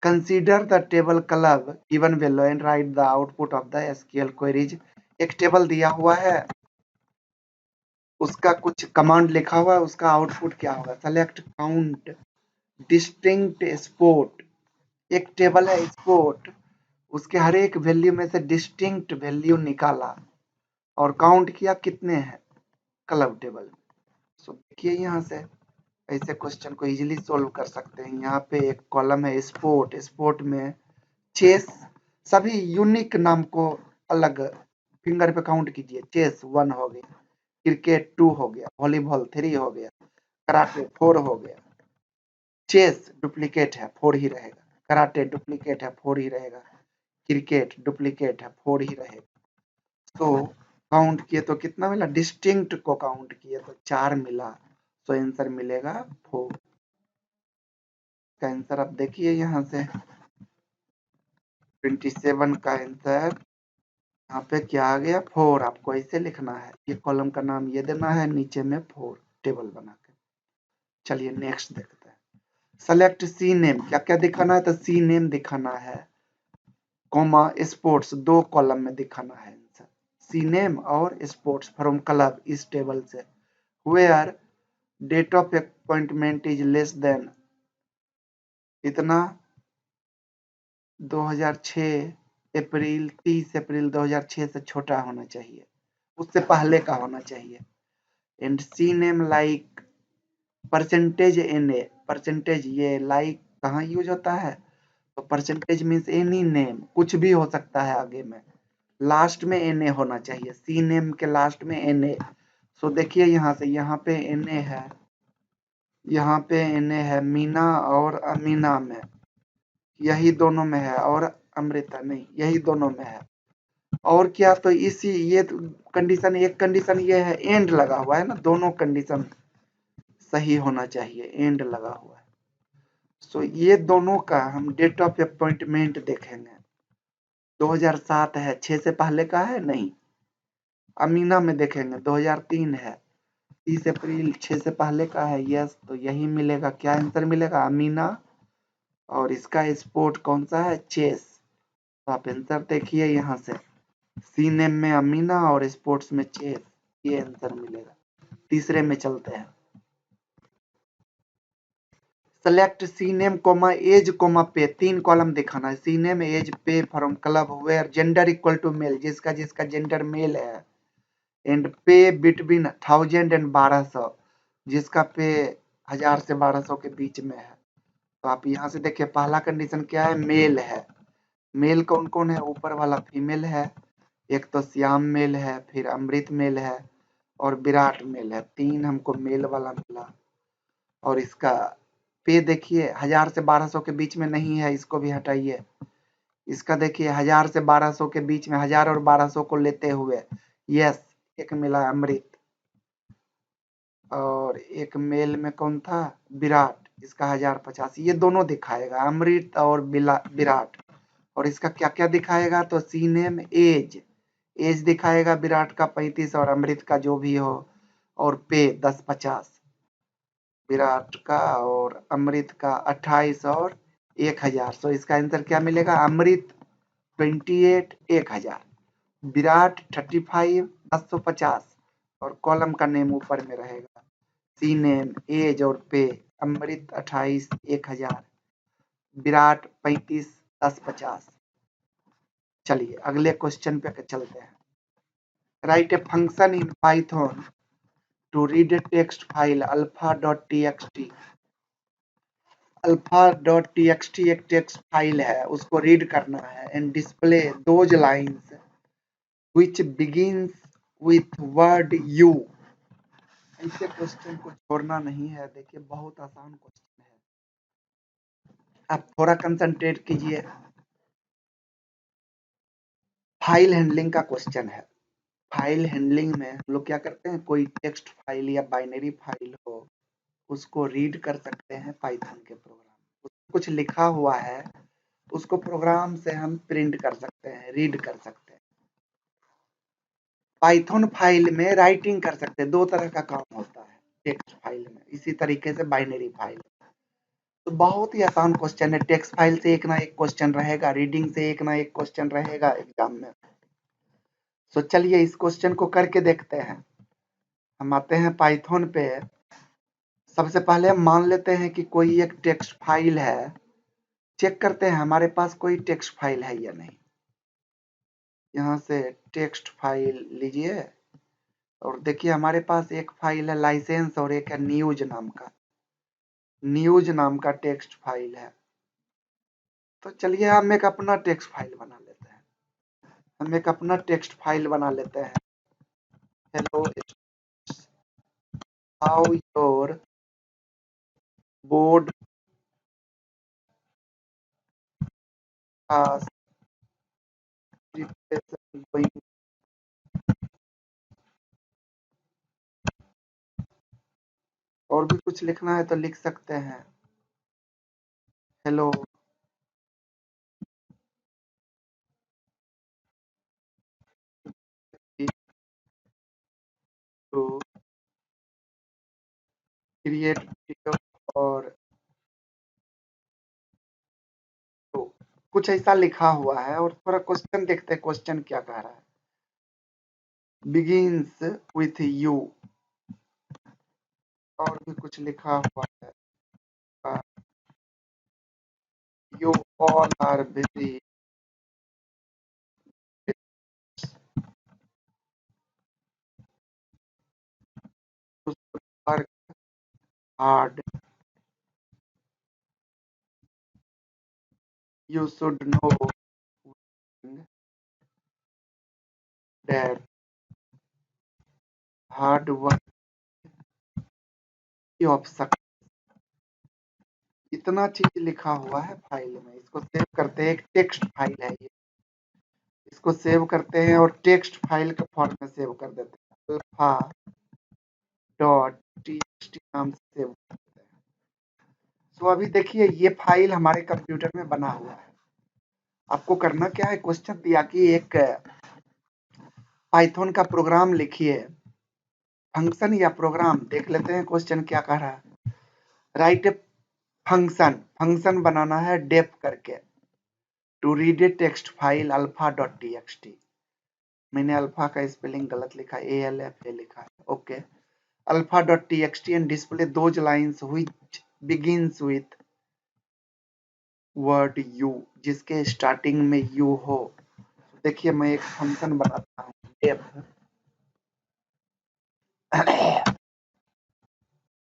Speaker 1: Consider the table club given below and right the output of the SQL queries. एक टेबल दिया हुआ है, उसका कुछ कमांड लिखा हुआ है, उसका आउटपुट क्या होगा, सेलेक्ट काउंट डिस्टिंक्ट स्पोर्ट, एक टेबल है स्पोर्ट, उसके हर एक वैल्यू में से डिस्टिंक्ट वैल्यू निकाला और काउंट किया कितने हैं क्लब टेबल। सो देखिए यहाँ से ऐसे क्वेश्चन को इजीली सोल्व कर सकते हैं। यहाँ पे एक कॉलम है स्पोर्ट, स्पोर्ट में चेस, सभी यूनिक नाम को अलग फिंगर पे काउंट कीजिए, चेस 1 हो गया, क्रिकेट 2 हो गया, वॉलीबॉल 3 हो गया, कराटे 4 हो गया, चेस डुप्लीकेट है 4 ही रहेगा, कराटे डुप्लीकेट है 4 ही रहेगा, क्रिकेट डुप्लीकेट है 4 ही रहेगा। तो काउंट किए तो कितना मिला, डिस्टिंक्ट को काउंट किए तो 4 मिला, तो आंसर मिलेगा 4 का आंसर। आप देखिए यहाँ से 27 का आंसर यहाँ पे क्या आ गया 4, आपको ऐसे लिखना है, ये कॉलम का नाम ये देना है, नीचे में 4 टेबल बना के। चलिए नेक्स्ट देखते हैं, सेलेक्ट सी नेम, क्या क्या दिखाना है, तो सी नेम दिखाना है, कॉमा स्पोर्ट्स 2 कॉलम में दिखाना है आंसर, सी नेम और स्पोर्ट्स फ्रॉम क्लब इस टेबल से, where date of appointment is less than इतना 2006 अप्रैल, 30 अप्रैल 2006 से छोटा होना चाहिए, उससे पहले का होना चाहिए, and C name like percentage n a, percentage ये लाइक कहाँ यूज होता है, तो परसेंटेज मीन्स एनी नेम, कुछ भी हो सकता है आगे में, लास्ट में एन ए होना चाहिए, सी नेम के लास्ट में एन ए। सो देखिए यहाँ से, यहाँ पे एन ए है, यहाँ पे एन ए है, मीना और अमीना में, यही दोनों में है, और अमृता नहीं, यही दोनों में है, और क्या, तो इसी ये कंडीशन, एक कंडीशन ये है एंड लगा हुआ है ना, दोनों कंडीशन सही होना चाहिए, एंड लगा हुआ है। सो ये दोनों का हम डेट ऑफ अपॉइंटमेंट देखेंगे, 2007 है, 6 से पहले का है नहीं, अमीना में देखेंगे 2003 है, 30 अप्रैल 6 से पहले का है, यस, तो यही मिलेगा, क्या आंसर मिलेगा अमीना, और इसका स्पोर्ट कौन सा है, चेस। तो आप आंसर देखिए यहाँ से, सी नेम में अमीना और स्पोर्ट्स में चेस, ये आंसर मिलेगा। तीसरे में चलते हैं, select C name comma age comma pay, 3 column दिखाना है। C name, age, pay, from, club, where, gender equal to male, जिसका जिसका जेंडर मेल है, एंड पे बिटवीन 1000 एंड 1200, जिसका पे 1000 से 1200 के बीच में है। तो आप यहाँ से देखिए पहला कंडीशन क्या है, मेल है। मेल कौन कौन है, ऊपर वाला फीमेल है, एक तो श्याम मेल है, फिर अमृत मेल है और विराट मेल है। 3 हमको मेल वाला मिला। और इसका पे देखिए 1000 से 1200 के बीच में नहीं है, इसको भी हटाइए। इसका देखिए 1000 से 1200 के बीच में, 1000 और 1200 को लेते हुए, यस, एक मिला अमृत। और एक मेल में कौन था, विराट, इसका 1085, ये दोनों दिखाएगा, अमृत और विराट। और इसका क्या क्या दिखाएगा, तो सी नेम, एज, एज दिखाएगा विराट का 35 और अमृत का जो भी हो, और पे 1050, विराट का और अमृत का 28 और 1000। सो इसका आंसर क्या मिलेगा, अमृत 28 1000, विराट 35 1050, और कॉलम का नेम ऊपर में रहेगा, सी नेम, एज और पे, अमृत 28 1000, विराट 35 1050। चलिए अगले क्वेश्चन पे चलते हैं। Write a function in Python to read a text file alpha.txt। alpha.txt एक टेक्स्ट फाइल है, उसको रीड करना है, and display those lines which begins with word you. ऐसे क्वेश्चन को छोड़ना नहीं है, देखिए बहुत आसान क्वेश्चन है, आप थोड़ा कंसंट्रेट कीजिए। फाइल हैंडलिंग का क्वेश्चन है। फाइल हैंडलिंग में हम लोग क्या करते हैं, कोई टेक्स्ट फाइल या बाइनरी फाइल हो, उसको रीड कर सकते हैं पाइथन के प्रोग्राम। कुछ लिखा हुआ है, उसको प्रोग्राम से हम प्रिंट कर सकते हैं, रीड कर सकते हैं। पाइथन फाइल में राइटिंग कर सकते हैं, 2 तरह का काम होता है टेक्स्ट फाइल में, इसी तरीके से बाइनरी फाइल। तो बहुत ही आसान क्वेश्चन है, टेक्स्ट फाइल से एक ना एक क्वेश्चन रहेगा, रीडिंग से एक ना एक क्वेश्चन रहेगा एग्जाम में। तो चलिए इस क्वेश्चन को करके देखते हैं। हम आते हैं पाइथन पे। सबसे पहले हम मान लेते हैं कि कोई एक टेक्स्ट फाइल है, चेक करते हैं हमारे पास कोई टेक्स्ट फाइल है या नहीं। यहाँ से टेक्स्ट फाइल लीजिए और देखिए हमारे पास एक फाइल है लाइसेंस और एक है न्यूज नाम का, न्यूज नाम का टेक्स्ट फाइल है। तो चलिए हम एक अपना टेक्स्ट फाइल बना लेते हैं, हम एक अपना टेक्स्ट फाइल बना लेते हैं। Hello, how your board preparation going. और भी कुछ लिखना है तो लिख सकते हैं, हेलो टू क्रिएट वीडियो, और तो कुछ ऐसा लिखा हुआ है। और थोड़ा क्वेश्चन देखते हैं, क्वेश्चन क्या कह रहा है, बिगिंस विथ यू, और भी कुछ लिखा हुआ है, you all are very work hard, you should know that hard work of success। इतना चीज लिखा हुआ है फाइल में। इसको सेव करते हैं, एक टेक्स्ट फाइल है ये, इसको सेव करते हैं और टेक्स्ट फाइल के फॉर्म में सेव कर देते हैं, alpha.txt नाम से सेव कर देते हैं। तो अभी देखिए ये फाइल हमारे कंप्यूटर में बना हुआ है। आपको करना क्या है, क्वेश्चन दिया कि एक पाइथन का प्रोग्राम लिखिए, फंक्शन या प्रोग्राम, देख लेते हैं क्वेश्चन क्या कह रहा है। राइट ए फंक्शन, फंक्शन बनाना है डेफ करके, to read a text file alpha.txt। मैंने अल्फा का स्पेलिंग गलत लिखा, ALFA लिखा है, okay. alpha.txt and display those lines which begins with word you, जिसके स्टार्टिंग में यू हो। देखिए मैं एक फंक्शन बनाता हूँ,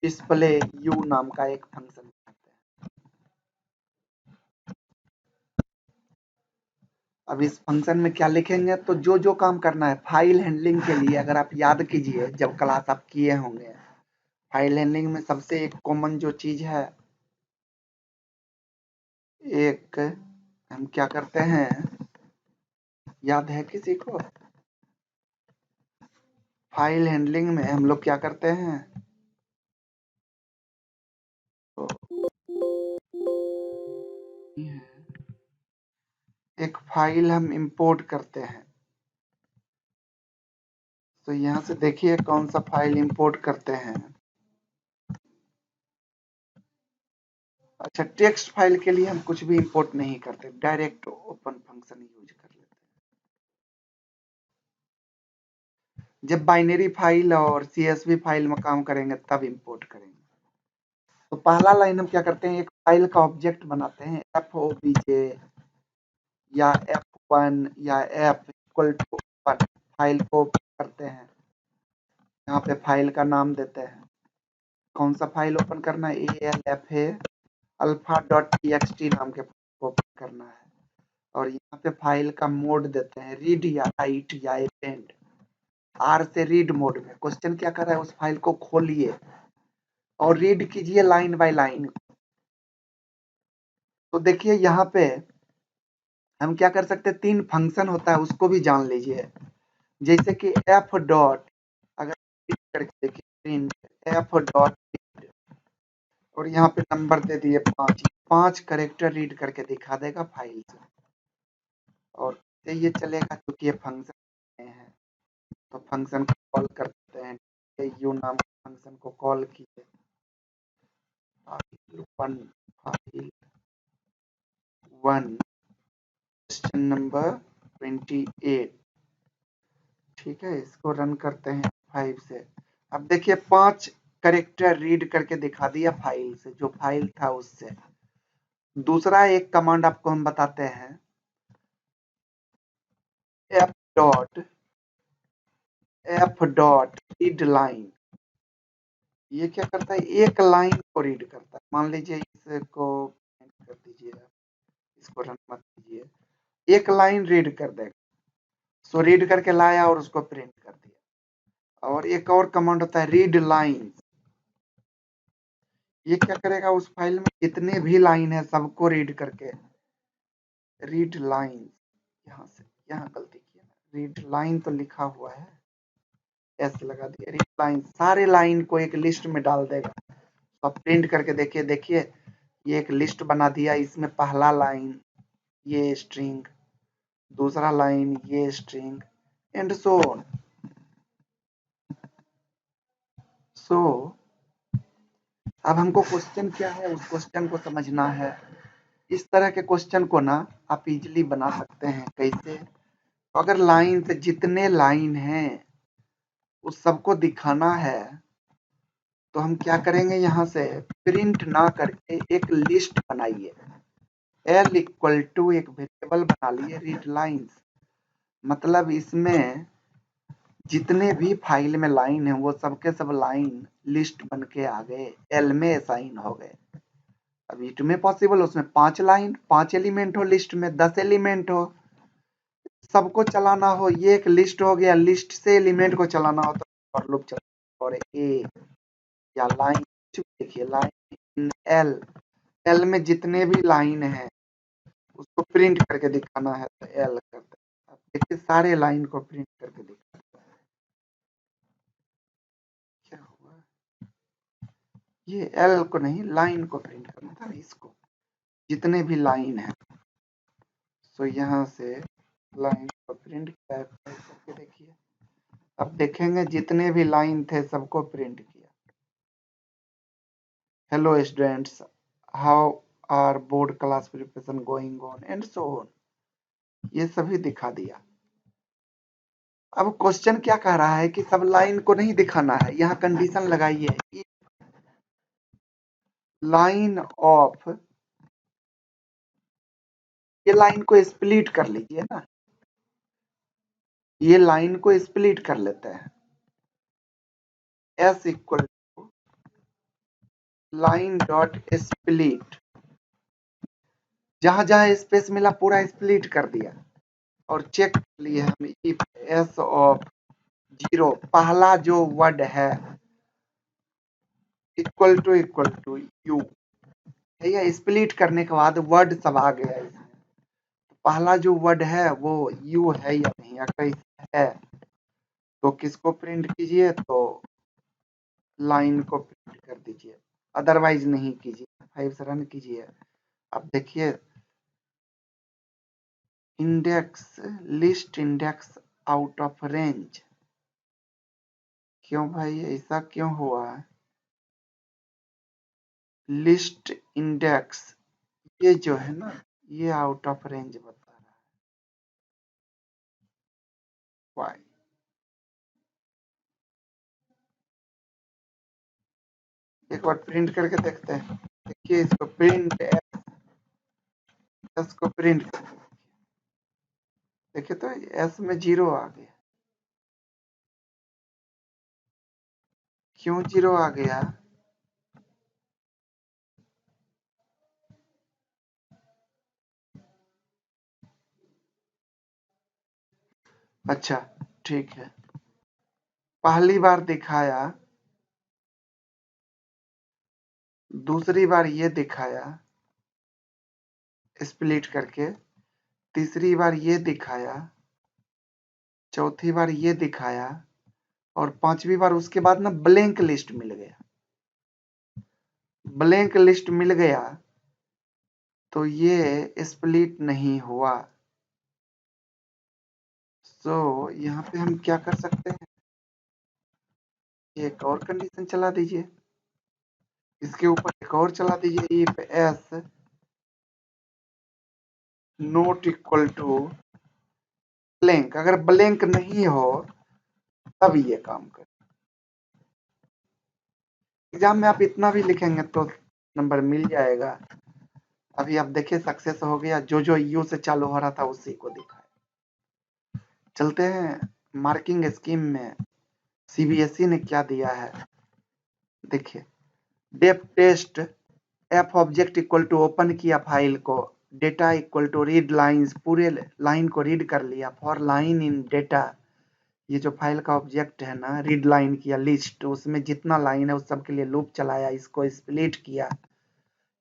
Speaker 1: डिस्प्ले यू नाम का एक फंक्शन बनाते हैं। अब इस फंक्शन में क्या लिखेंगे, तो जो जो काम करना है फाइल हैंडलिंग के लिए, अगर आप याद कीजिए जब क्लास आप किए होंगे, फाइल हैंडलिंग में सबसे एक कॉमन जो चीज है, एक हम क्या करते हैं, याद है किसी को? फाइल हैंडलिंग में हम लोग क्या करते हैं, तो एक फाइल हम इंपोर्ट करते हैं। तो यहाँ से देखिए कौन सा फाइल इंपोर्ट करते हैं। अच्छा, टेक्स्ट फाइल के लिए हम कुछ भी इंपोर्ट नहीं करते, डायरेक्ट ओपन फंक्शन यूज कर लेते हैं। जब बाइनरी फाइल और CSV फाइल में काम करेंगे तब इंपोर्ट करेंगे। तो पहला लाइन हम क्या करते हैं, एक फाइल का ऑब्जेक्ट बनाते हैं, FOBJ या F1 या F इक्वल टू 1, फाइल को करते हैं। यहाँ पे फाइल का नाम देते हैं, कौन सा फाइल ओपन करना है, ALFA alpha.txt नाम के ओपन करना है। और यहाँ पे फाइल का मोड देते हैं, रीड या राइट या एपेंड। R से रीड मोड में क्वेश्चन क्या कर रहा है, उस फाइल को खोलिए और रीड कीजिए लाइन बाय लाइन। तो देखिए यहाँ पे हम क्या कर सकते हैं, 3 फंक्शन होता है उसको भी जान लीजिए। जैसे कि F डॉट, अगर करके देखिए प्रिंट F डॉट, और यहाँ पे नंबर दे दिए 5 कैरेक्टर रीड करके दिखा देगा फाइल से। और ये चलेगा क्योंकि ये फंक्शन है, तो फंक्शन को कॉल करते हैं, यू नाम के फंक्शन को कॉल किए, फाइल 1 क्वेश्चन नंबर 28, ठीक है। इसको रन करते हैं 5 से। अब देखिए 5 कैरेक्टर रीड करके दिखा दिया फाइल से, जो फाइल था उससे। दूसरा एक कमांड आपको हम बताते हैं, F डॉट रीड लाइन। ये क्या करता है, एक लाइन को रीड करता है। मान लीजिए इसको कर दीजिए, इसको रन मत कीजिए, एक लाइन रीड कर देगा। सो रीड करके लाया और उसको प्रिंट कर दिया। और एक और कमांड होता है रीड लाइन। ये क्या करेगा, उस फाइल में जितने भी लाइन है सबको रीड करके, रीड लाइन, यहाँ से यहाँ गलती किया, रीड लाइन तो लिखा हुआ है, एस लगा दिया, रीड लाइन, सारे लाइन को एक लिस्ट में डाल देगा। तो आप प्रिंट करके देखिए, देखिए ये एक लिस्ट बना दिया। इसमें पहला लाइन ये स्ट्रिंग, दूसरा लाइन ये स्ट्रिंग, एंड सो ऑन। सो अब हमको क्वेश्चन क्या है, उस क्वेश्चन को समझना है। इस तरह के क्वेश्चन को ना आप इजीली बना सकते हैं। कैसे, अगर लाइन से जितने लाइन हैं उस सबको दिखाना है, तो हम क्या करेंगे, यहाँ से प्रिंट ना करके एक लिस्ट बनाइए। L इक्वल टू एक वेरिएबल बना लिए रीड लाइन्स, मतलब इसमें जितने भी फाइल में लाइन है वो सबके सब लाइन लिस्ट बन के आ गए, L में असाइन हो गए। अब इट में पॉसिबल उसमें 5 लाइन 5 एलिमेंट हो, लिस्ट में 10 एलिमेंट हो, सबको चलाना हो, ये एक लिस्ट हो गया। लिस्ट से एलिमेंट को चलाना हो तो फॉर लूप चलाना, और ए या लाइन, देखिए लाइन एल में जितने भी लाइन है उसको प्रिंट करके दिखाना है, तो एल करते हैं। अब देखिए सारे लाइन को प्रिंट करके दिखा, क्या हुआ, ये एल को नहीं लाइन को प्रिंट करना था, इसको जितने भी लाइन है। तो यहाँ से लाइन को प्रिंट किया है, करके देखिए। अब देखेंगे जितने भी लाइन थे सबको प्रिंट किया। Hello students, how are board class preparation going on and so on, ये सभी दिखा दिया। अब क्वेश्चन क्या कह रहा है कि सब लाइन को नहीं दिखाना है, यहाँ कंडीशन लगाइए, लाइन ऑफ, ये लाइन को स्प्लिट कर लीजिए ना, ये लाइन को स्प्लिट कर लेते हैं। S equal to line dot split, जहां जहां स्पेस मिला पूरा स्प्लिट कर दिया और चेक कर लिए हम इफ S ऑफ 0, पहला जो वर्ड है इक्वल टू यू है, या स्प्लिट करने के बाद वर्ड सब आ गया है। पहला जो वर्ड है वो यू है या नहीं, अगर है तो किसको प्रिंट कीजिए, तो लाइन को प्रिंट कर दीजिए, अदरवाइज नहीं कीजिए। 5 से रन कीजिए। अब देखिए index, list index out of range, क्यों भाई ऐसा क्यों हुआ है? लिस्ट इंडेक्स ये जो है ना, ये आउट ऑफ रेंज बता रहा है। वाई? एक बार प्रिंट करके देखते हैं। देखिए इसको प्रिंट एस को प्रिंट कर, देखिए तो एस में 0 आ गया। क्यों 0 आ गया? अच्छा ठीक है, पहली बार दिखाया, दूसरी बार ये दिखाया स्प्लिट करके, तीसरी बार ये दिखाया, चौथी बार ये दिखाया, और पांचवी बार उसके बाद ना ब्लैंक लिस्ट मिल गया। ब्लैंक लिस्ट मिल गया तो ये स्प्लिट नहीं हुआ। सो यहाँ पे हम क्या कर सकते हैं, एक और कंडीशन चला दीजिए, इसके ऊपर एक और चला दीजिए, if S not equal to blank, अगर ब्लैंक नहीं हो तब ये काम कर। एग्जाम में आप इतना भी लिखेंगे तो नंबर मिल जाएगा। अभी आप देखिए सक्सेस हो गया, जो जो यू से चालू हो रहा था उसी को दिखाए। चलते हैं मार्किंग स्कीम में सीबीएसई ने क्या दिया है, देखिए def test, F object equal to open किया फाइल को, data equal to read lines, पूरे लाइन को रीड कर लिया, फॉर लाइन इन डेटा, ये जो फाइल का ऑब्जेक्ट है ना, रीड लाइन किया लिस्ट, उसमें जितना लाइन है उस सब के लिए लूप चलाया, इसको स्प्लिट किया,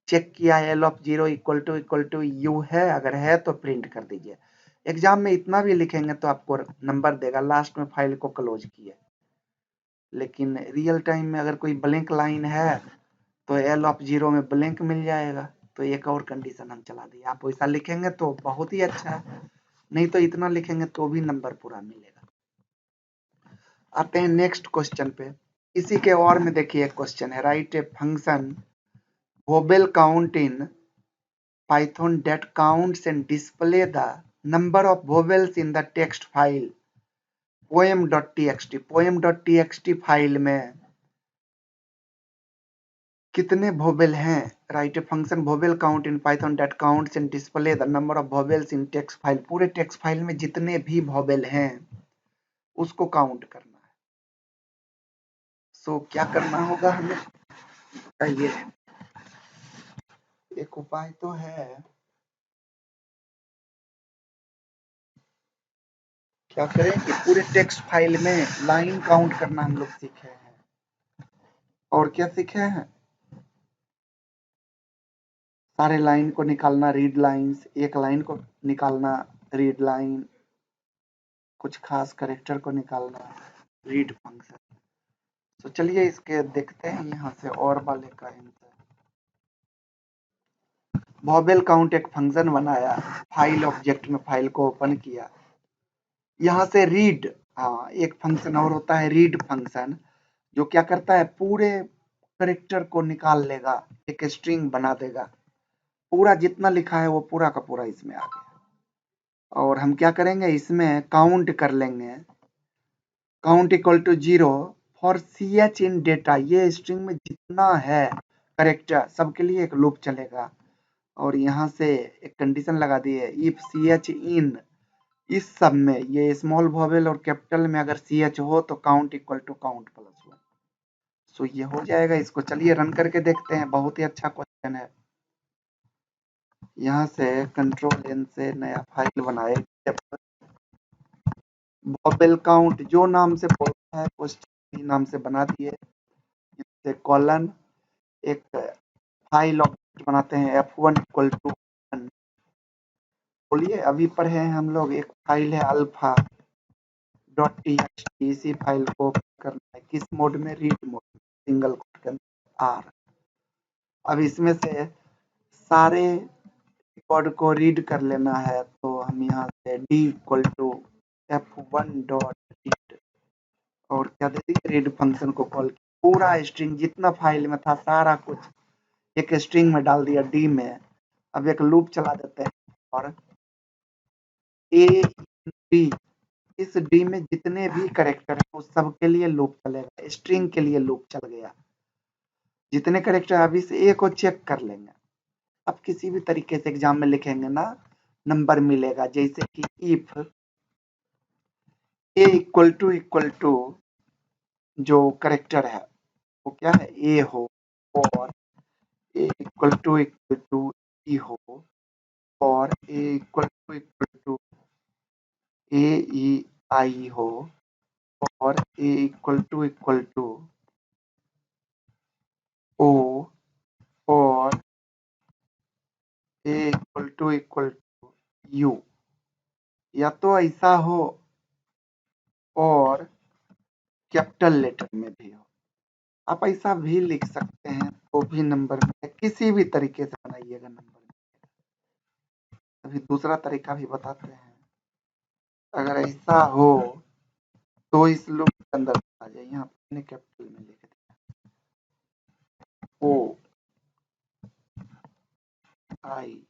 Speaker 1: चेक किया L of 0 equal to U है, अगर है तो प्रिंट कर दीजिए। एग्जाम में इतना भी लिखेंगे तो आपको नंबर देगा, लास्ट में फाइल को क्लोज किए। लेकिन रियल टाइम में अगर कोई ब्लैंक लाइन है तो एल ऑफ 0 में ब्लैंक मिल जाएगा। तो एक और कंडीशन हम चला दिए, आप वैसा लिखेंगे तो बहुत ही अच्छा है, नहीं तो इतना लिखेंगे तो भी नंबर पूरा मिलेगा। आते हैं नेक्स्ट क्वेश्चन पे। इसी के और में देखिए एक क्वेश्चन है, write a function wobble count in Python that counts and display the number of vowels in the text file poem.txt। poem.txt file में कितने वोवेल हैं? Write a function vowel count in Python that counts and display the number of vowels in text file, पूरे टेक्स्ट फाइल में जितने भी वोवेल हैं उसको काउंट करना है। सो क्या करना होगा हमें, ये एक उपाय तो है, क्या करें कि पूरे टेक्स्ट फाइल में लाइन काउंट करना हम लोग सीखे हैं। और क्या सीखे हैं? सारे लाइन को निकालना रीड लाइंस, एक लाइन को निकालना रीड लाइन, कुछ खास कैरेक्टर को निकालना रीड फंक्शन। तो चलिए इसके देखते हैं यहाँ से और वाले का आंसर। वोवेल काउंट एक फंक्शन बनाया, फाइल ऑब्जेक्ट में फाइल को ओपन किया, यहाँ से रीड, हाँ एक फंक्शन और होता है रीड फंक्शन, जो क्या करता है पूरे कैरेक्टर को निकाल लेगा, एक स्ट्रिंग बना देगा, पूरा जितना लिखा है वो पूरा का पूरा इसमें आ गया। और हम क्या करेंगे, इसमें काउंट कर लेंगे, count equal to 0 for ch in data, ये स्ट्रिंग में जितना है करेक्टर सबके लिए एक लूप चलेगा। और यहाँ से एक कंडीशन लगा दी है, इफ सी एच इन, इस सब में ये स्मॉल वॉवेल और कैपिटल में अगर सी एच हो तो count equal to count plus 1। So ये हो जाएगा। इसको चलिए रन करके देखते हैं, बहुत ही अच्छा क्वेश्चन है। यहाँ से कंट्रोल एन से नया फाइल बनाए, वॉवेल काउंट जो नाम से बोलता है क्वेश्चन नाम से बना दिए। इससे कॉलन एक फाइल ऑब्जेक्ट बनाते हैं f1 इक्वल टू 1। बोलिए अभी पढ़े हैं हम लोग, एक फाइल है अल्फा डॉट टीएक्सटी, इसी फाइल को करना है किस मोड में, रीड मोड, सिंगल कोट के अंदर आर। अब इसमें से सारे रिकॉर्ड को रीड कर लेना है, तो हम यहाँ से D equal to f1 dot read और क्या दे दी, रीड फंक्शन को कॉल किया। पूरा स्ट्रिंग जितना फाइल में था सारा कुछ एक स्ट्रिंग में डाल दिया डी में। अब एक लूप चला देते हैं और ए डी, इस डी में जितने भी कैरेक्टर है उस सब के लिए लूप चलेगा, स्ट्रिंग के लिए लूप चल गया। जितने कैरेक्टर अभी इस ए को चेक कर लेंगे। अब किसी भी तरीके से एग्जाम में लिखेंगे ना, नंबर मिलेगा। जैसे कि इफ ए इक्वल टू जो कैरेक्टर है वो क्या है, ए हो, और ए इक्वल टू ई हो, और ए इक्वल टू ए ई आई हो, और ए इक्वल टू ओ, और ए इक्वल टू यू, या तो ऐसा हो और कैपिटल लेटर में भी हो। आप ऐसा भी लिख सकते हैं तो भी नंबर में, किसी भी तरीके से बनाइएगा नंबर में। अभी दूसरा तरीका भी बताते हैं। अगर ऐसा हो तो इस लूप के अंदर आ जाए, यहाँ मैंने कैपिटल में लिख दिया ओ आई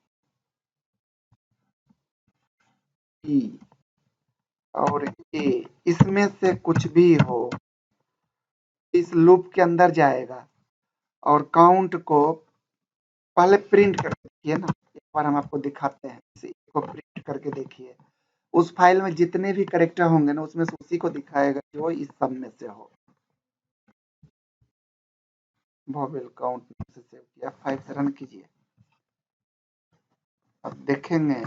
Speaker 1: ई और ए, इसमें से कुछ भी हो इस लूप के अंदर जाएगा और काउंट को पहले प्रिंट करके देखिए ना, एक बार हम आपको दिखाते हैं, इसे को प्रिंट करके देखिए। उस फाइल में जितने भी कैरेक्टर होंगे ना उसमें से उसी को दिखाएगा जो इस सब में से हो। वॉवेल काउंट से सेव किया, फाइल से रन कीजिए। अब देखेंगे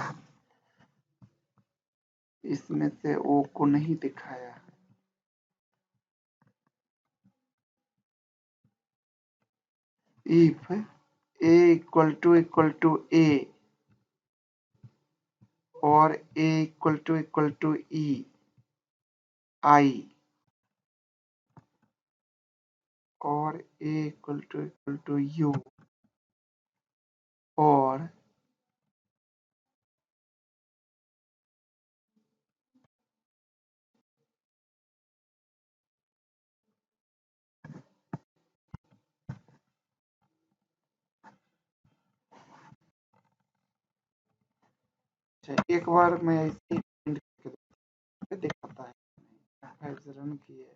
Speaker 1: इसमें से ओ को नहीं दिखाया। इफ ए इक्वल टू ए और ए इक्वल टू ई आई और ए इक्वल टू यू और एक बार मैं ऐसे ही प्रिंट करके दिखाता है। फाइल से रन किए,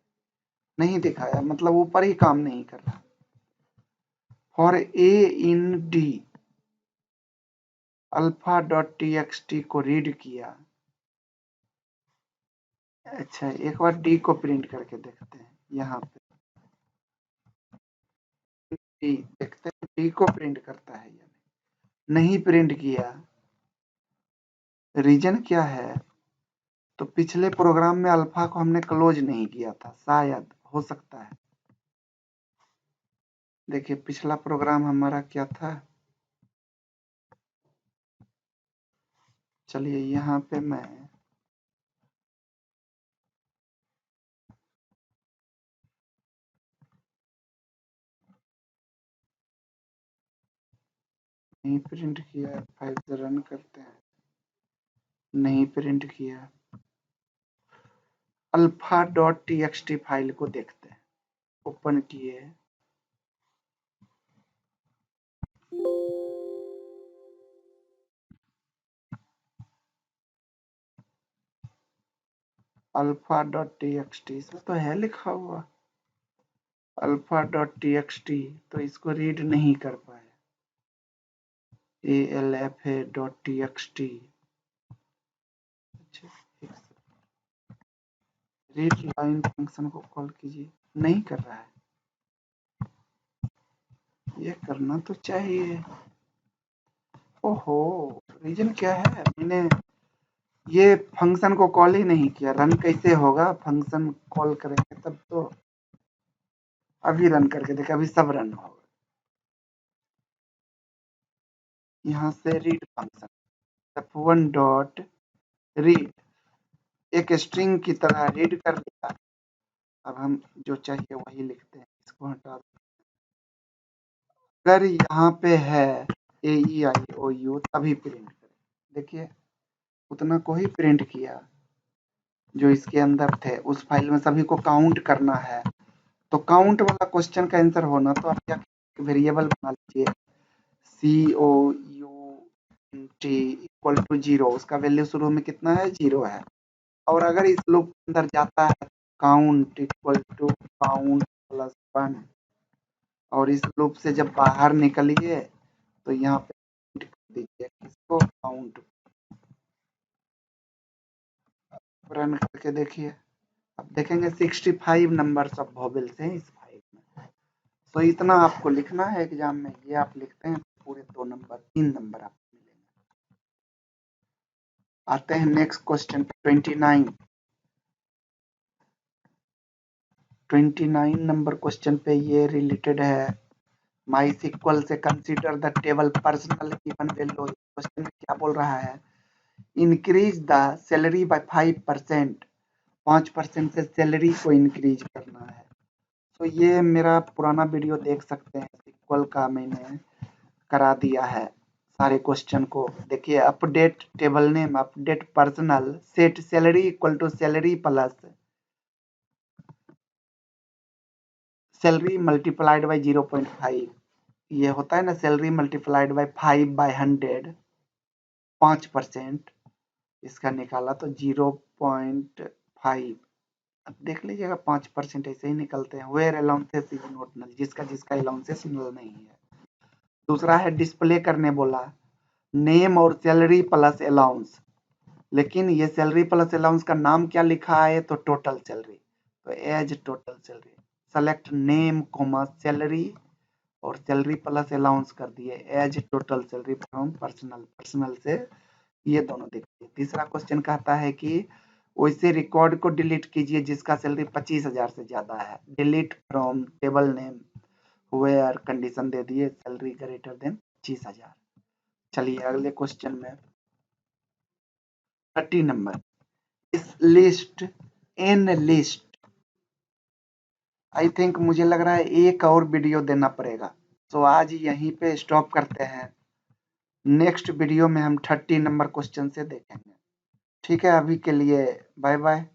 Speaker 1: नहीं दिखाया, मतलब ऊपर ही काम नहीं कर रहा। For a in D alpha dot T x T को रीड किया। अच्छा एक बार डी को प्रिंट करके देखते हैं, यहाँ पे डी देखते हैं डी को प्रिंट करता है या नहीं प्रिंट किया। रीजन क्या है, तो पिछले प्रोग्राम में अल्फा को हमने क्लोज नहीं किया था, शायद हो सकता है। देखिए पिछला प्रोग्राम हमारा क्या था, चलिए यहाँ पे मैं नहीं प्रिंट किया, फाइल से रन करते हैं, नहीं प्रिंट किया। Alpha dot T x T file को देखते हैं, ओपन किए, alpha dot T x T, इसमें तो है लिखा हुआ alpha.txt, तो इसको रीड नहीं कर पाए। alfa.txt, अच्छा रीड लाइन फंक्शन को कॉल कीजिए, नहीं कर रहा है। ये करना तो चाहिए। ओहो, रीजन क्या है? मैंने ये फंक्शन को कॉल ही नहीं किया। रन कैसे होगा? फंक्शन कॉल करेंगे तब तो। अभी रन करके देखे, अभी सब रन होगा। यहाँ से read function f1 dot read एक स्ट्रिंग की तरह रीड कर लिया। अब हम जो चाहिए वही लिखते हैं, इसको हटा दो। अगर यहाँ पे है AEIOU तभी प्रिंट करें। देखिए उतना को ही प्रिंट किया जो इसके अंदर थे। उस फाइल में सभी को काउंट करना है, तो काउंट वाला क्वेश्चन का आंसर होना, तो आप क्या वेरिएबल बना लीजिए COUNT इक्वल टू 0। उसका वैल्यू शुरू में कितना है? 0 है। और अगर इस लूप के अंदर जाता है count equal to count plus 1, और इस लूप से जब बाहर निकलिए तो यहाँ पे दीजिए इसको काउंट। रन करके देखिए, अब देखेंगे 65 नंबर सब वोवेल्स हैं इस फाइल में। तो इतना आपको लिखना है एग्जाम में। ये आप लिखते हैं पूरे 2 नंबर 3 नंबर आपको मिलेंगे। आते हैं नेक्स्ट क्वेश्चन 29 नंबर क्वेश्चन पे। ये रिलेटेड है MySQL से। Consider the table personal given value. Question में क्या बोल रहा है? Increase the salary bye 5%। 5% से सैलरी को इंक्रीज करना है। तो ये मेरा पुराना वीडियो देख सकते हैं, सिक्वल का मैंने करा दिया है सारे क्वेश्चन को। देखिए update table name, update personal, set salary equal to salary plus salary multiplied by 0.5। ये होता है ना सैलरी मल्टीप्लाइड बाय 5/100, 5%। इसका निकाला तो 0.5। अब देख लीजिएगा 5% ऐसे ही निकलते हैं। Where allowances is not null, जिसका जिसका अलाउंसेस नल नहीं है। दूसरा है डिस्प्ले करने बोला, नेम और सैलरी प्लस अलाउंस। लेकिन ये सैलरी प्लस अलाउंस का नाम क्या लिखा है? तो टोटल सैलरी। तो as total salary select name comma salary और सैलरी प्लस अलाउंस कर दिए as total salary from personal. Personal से ये दोनों देखिए। तीसरा क्वेश्चन कहता है कि वैसे रिकॉर्ड को डिलीट कीजिए जिसका सैलरी 25,000 से ज्यादा है। Delete from table name where condition दे दिए सैलरी ग्रेटर देन 25,000। चलिए अगले क्वेश्चन में 30 नंबर। इस list n list, I think मुझे लग रहा है एक और वीडियो देना पड़ेगा। तो आज यहीं पे स्टॉप करते हैं। नेक्स्ट वीडियो में हम 30 नंबर क्वेश्चन से देखेंगे। ठीक है, अभी के लिए बाय बाय।